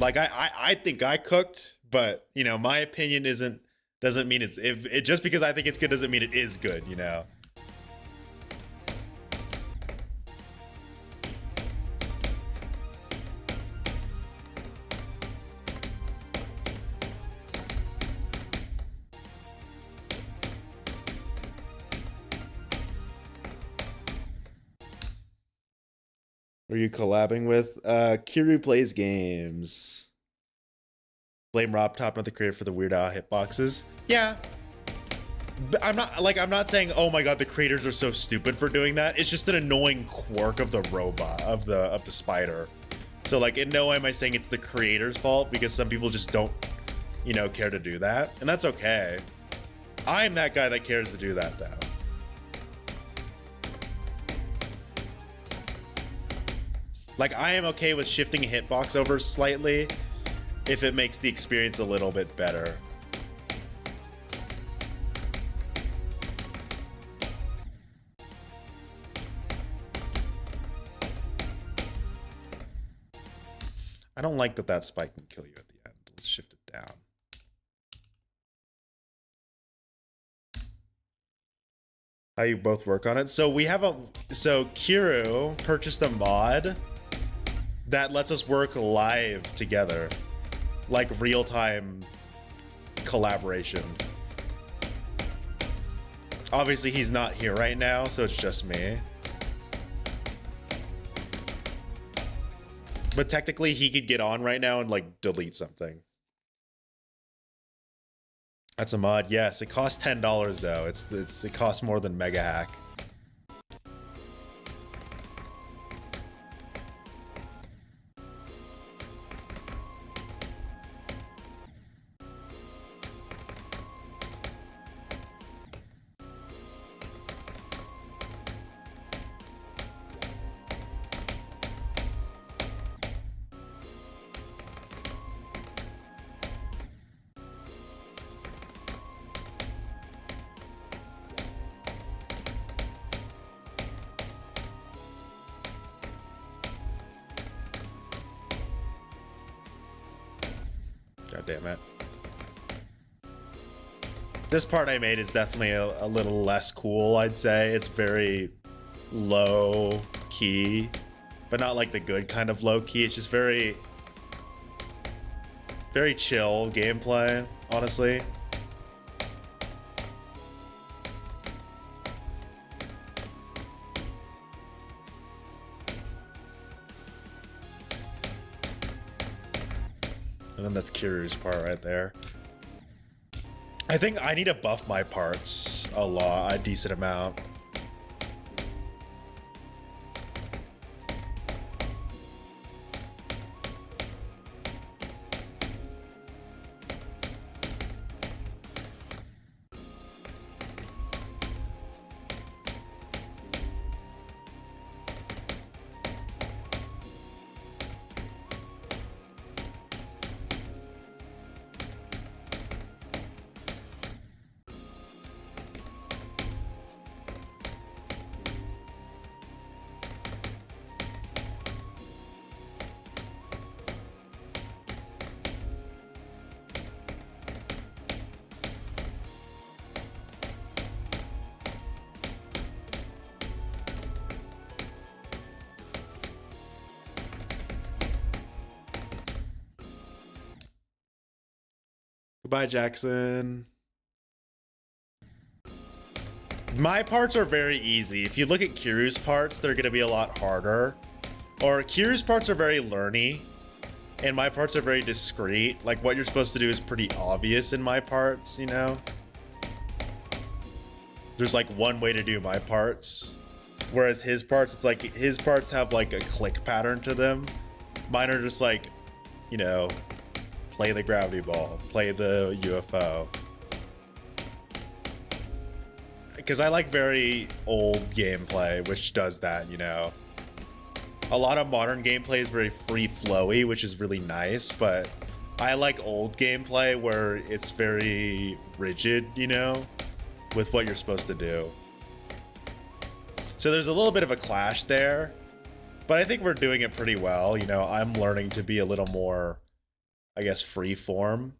Like I think I cooked, but you know, my opinion doesn't mean it's just because I think it's good doesn't mean it is good, you know. Who are you collabing with? Kiryu Plays Games. Blame Rob Top, not the creator, for the Weird Al hitboxes. Yeah. But I'm not saying, oh my god, the creators are so stupid for doing that. It's just an annoying quirk of the robot, of the spider. So like in no way am I saying it's the creator's fault, because some people just don't, you know, care to do that. And that's okay. I'm that guy that cares to do that though. Like, I am okay with shifting a hitbox over slightly if it makes the experience a little bit better. I don't like that spike can kill you at the end. Let's shift it down. How you both work on it? So Kiryu purchased a mod that lets us work live together, like real-time collaboration. Obviously he's not here right now, so it's just me. But technically he could get on right now and like delete something. That's a mod, yes. It costs $10 though. It costs more than Mega Hack. God damn it. This part I made is definitely a little less cool, I'd say. It's very low key, but not like the good kind of low key. It's just very chill gameplay, honestly. And then that's Kiru's part right there. I think I need to buff my parts a decent amount. Goodbye, Jackson. My parts are very easy. If you look at Kiru's parts, they're going to be a lot harder. Or Kiru's parts are very learny, and my parts are very discreet. Like, what you're supposed to do is pretty obvious in my parts, you know? There's like one way to do my parts. Whereas his parts, it's like his parts have like a click pattern to them. Mine are just like, you know, play the gravity ball, play the UFO. Because I like very old gameplay, which does that, you know. A lot of modern gameplay is very free flowy, which is really nice, but I like old gameplay where it's very rigid, you know, with what you're supposed to do. So there's a little bit of a clash there, but I think we're doing it pretty well. You know, I'm learning to be a little more, I guess, free form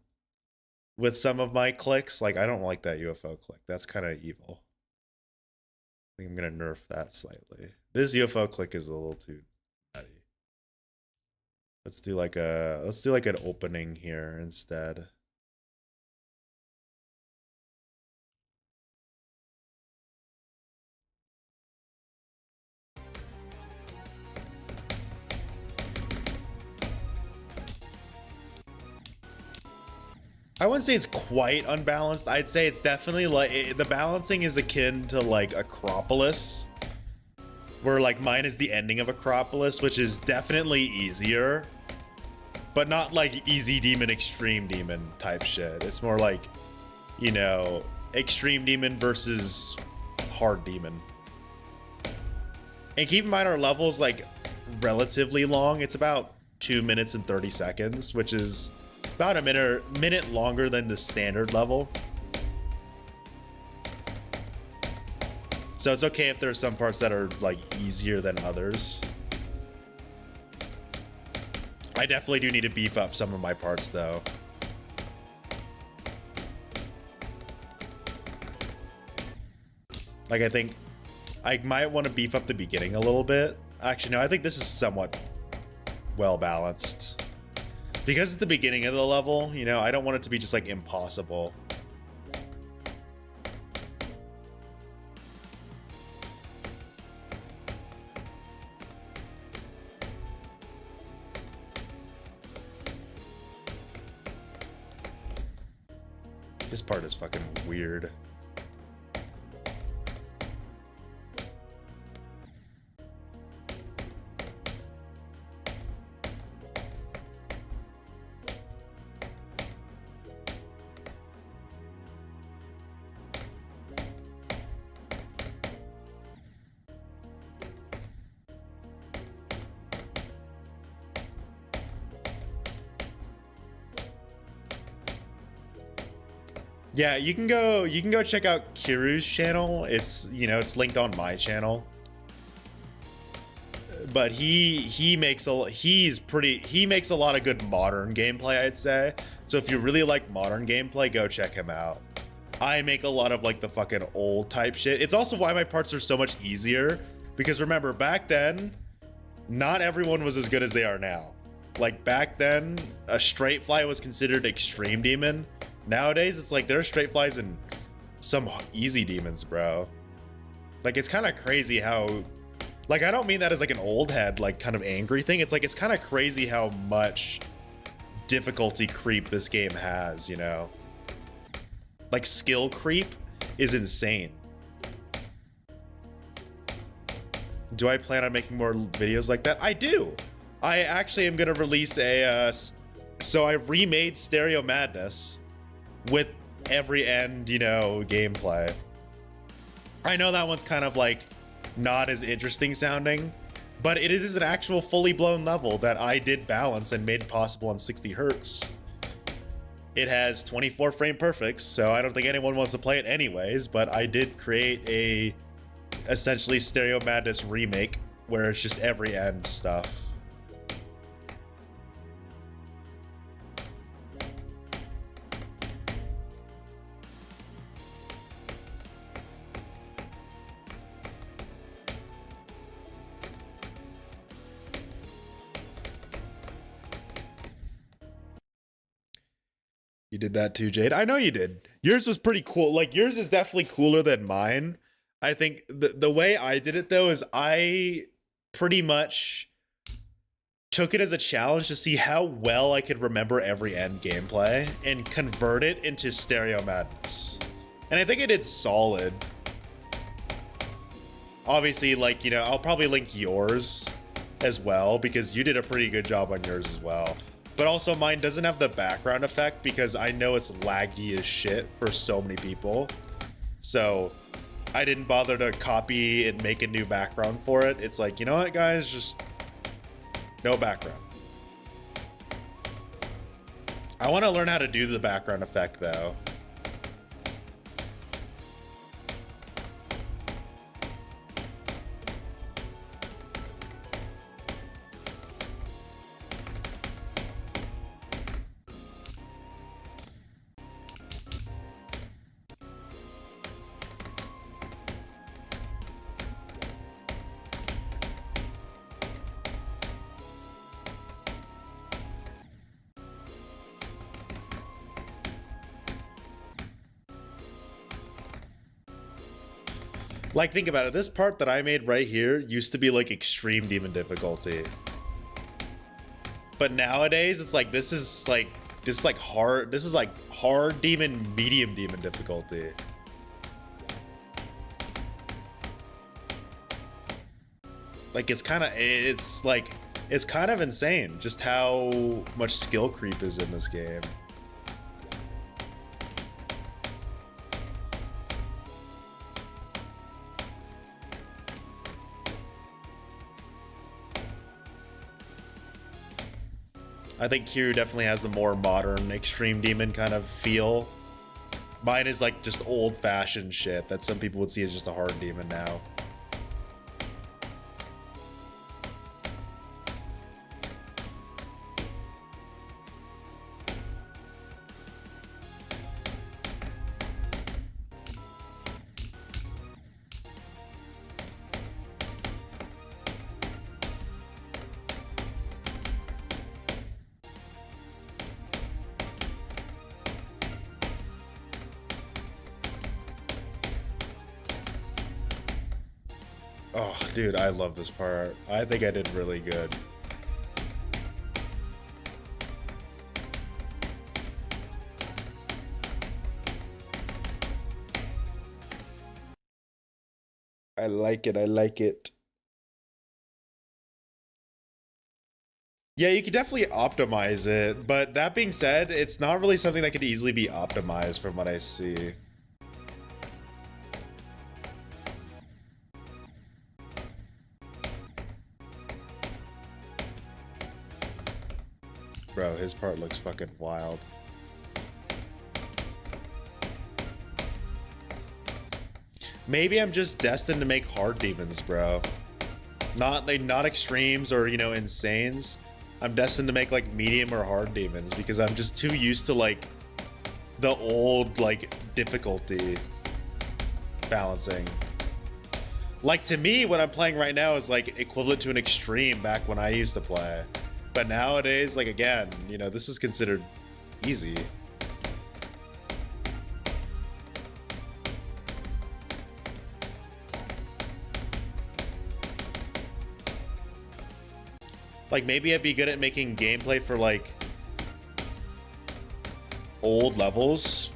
with some of my clicks. Like, I don't like that UFO click. That's kind of evil. I think I'm gonna nerf that slightly. This UFO click is a little too nutty. Let's do like an opening here instead. I wouldn't say it's quite unbalanced. I'd say it's definitely like the balancing is akin to like Acropolis, where like mine is the ending of Acropolis, which is definitely easier, but not like easy demon, extreme demon type shit. It's more like, you know, extreme demon versus hard demon. And keep in mind our level's like relatively long. It's about 2 minutes and 30 seconds, which is about a minute longer than the standard level. So it's okay if there's some parts that are like easier than others. I definitely do need to beef up some of my parts though. Like, I think I might want to beef up the beginning a little bit. Actually, no, I think this is somewhat well balanced. Because it's the beginning of the level, you know, I don't want it to be just like impossible. This part is fucking weird. Yeah, you can go check out Kiru's channel. It's, you know, it's linked on my channel. But he makes a lot of good modern gameplay, I'd say. So if you really like modern gameplay, go check him out. I make a lot of like the fucking old type shit. It's also why my parts are so much easier, because remember, back then, not everyone was as good as they are now. Like back then, a straight fly was considered extreme demon. Nowadays, it's like there are straight flies and some easy demons, bro. Like it's kind of crazy how, like I don't mean that as like an old head, like kind of angry thing. It's like it's kind of crazy how much difficulty creep this game has, you know? Like skill creep is insane. Do I plan on making more videos like that? I do. I actually am gonna release a, so I remade Stereo Madness with every end, you know, gameplay. I know that one's kind of like not as interesting sounding, but it is an actual fully blown level that I did balance and made possible on 60 hertz. It has 24 frame perfects, so I don't think anyone wants to play it anyways, but I did create a essentially Stereo Madness remake where it's just every end stuff. You did that too, Jade. I know you did. Yours was pretty cool. Like yours is definitely cooler than mine. I think the way I did it though is I pretty much took it as a challenge to see how well I could remember every end gameplay and convert it into Stereo Madness. And I think I did solid. Obviously, like, you know, I'll probably link yours as well because you did a pretty good job on yours as well. But also mine doesn't have the background effect because I know it's laggy as shit for so many people. So I didn't bother to copy and make a new background for it. It's like, you know what, guys, just no background. I want to learn how to do the background effect though. Like, think about it. This part that I made right here used to be like extreme demon difficulty. But nowadays, it's like, this is like hard. This is like hard demon, medium demon difficulty. Like, it's kind of insane just how much skill creep is in this game. I think Kiryu definitely has the more modern extreme demon kind of feel. Mine is like just old-fashioned shit that some people would see as just a hard demon now. Oh, dude, I love this part. I think I did really good. I like it. I like it. Yeah, you could definitely optimize it, but that being said, it's not really something that could easily be optimized from what I see. Bro, his part looks fucking wild. Maybe I'm just destined to make hard demons, bro. Not extremes or, you know, insanes. I'm destined to make like medium or hard demons because I'm just too used to like the old like difficulty balancing. Like, to me, what I'm playing right now is like equivalent to an extreme back when I used to play. But nowadays, like, again, you know, this is considered easy. Like, maybe I'd be good at making gameplay for like old levels,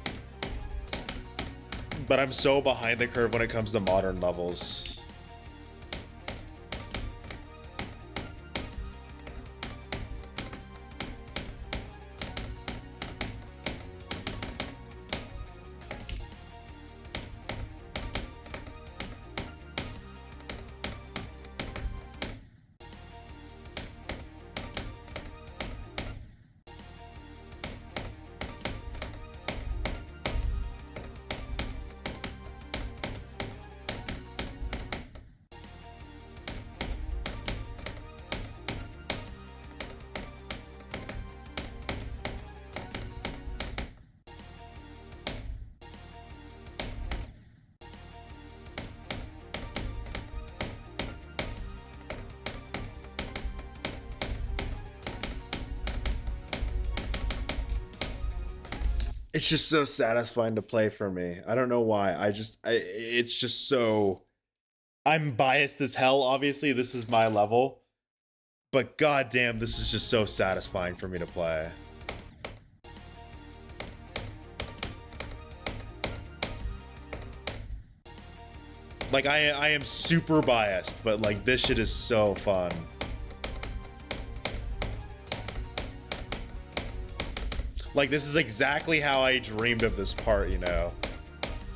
but I'm so behind the curve when it comes to modern levels. It's just so satisfying to play for me. I don't know why. It's just so. I'm biased as hell. Obviously, this is my level, but goddamn, this is just so satisfying for me to play. Like, I am super biased, but like, this shit is so fun. Like, this is exactly how I dreamed of this part, you know?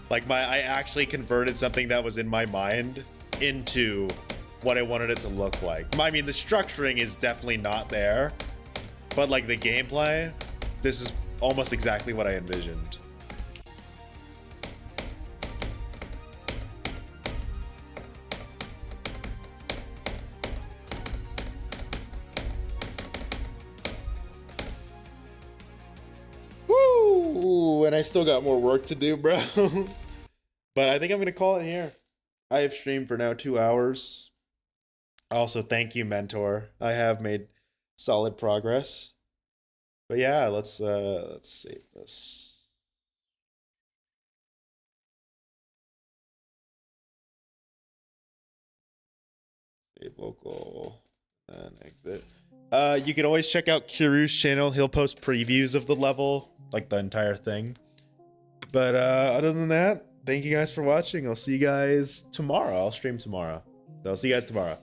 Like, I actually converted something that was in my mind into what I wanted it to look like. I mean, the structuring is definitely not there, but like the gameplay, this is almost exactly what I envisioned. Woo! And I still got more work to do, bro. But I think I'm gonna call it here. I have streamed for now 2 hours. Also, thank you, mentor. I have made solid progress. But yeah, let's save this. Save local and exit. You can always check out Kiru's channel. He'll post previews of the level, like the entire thing. But other than that, thank you guys for watching. I'll see you guys tomorrow. I'll stream tomorrow. So I'll see you guys tomorrow.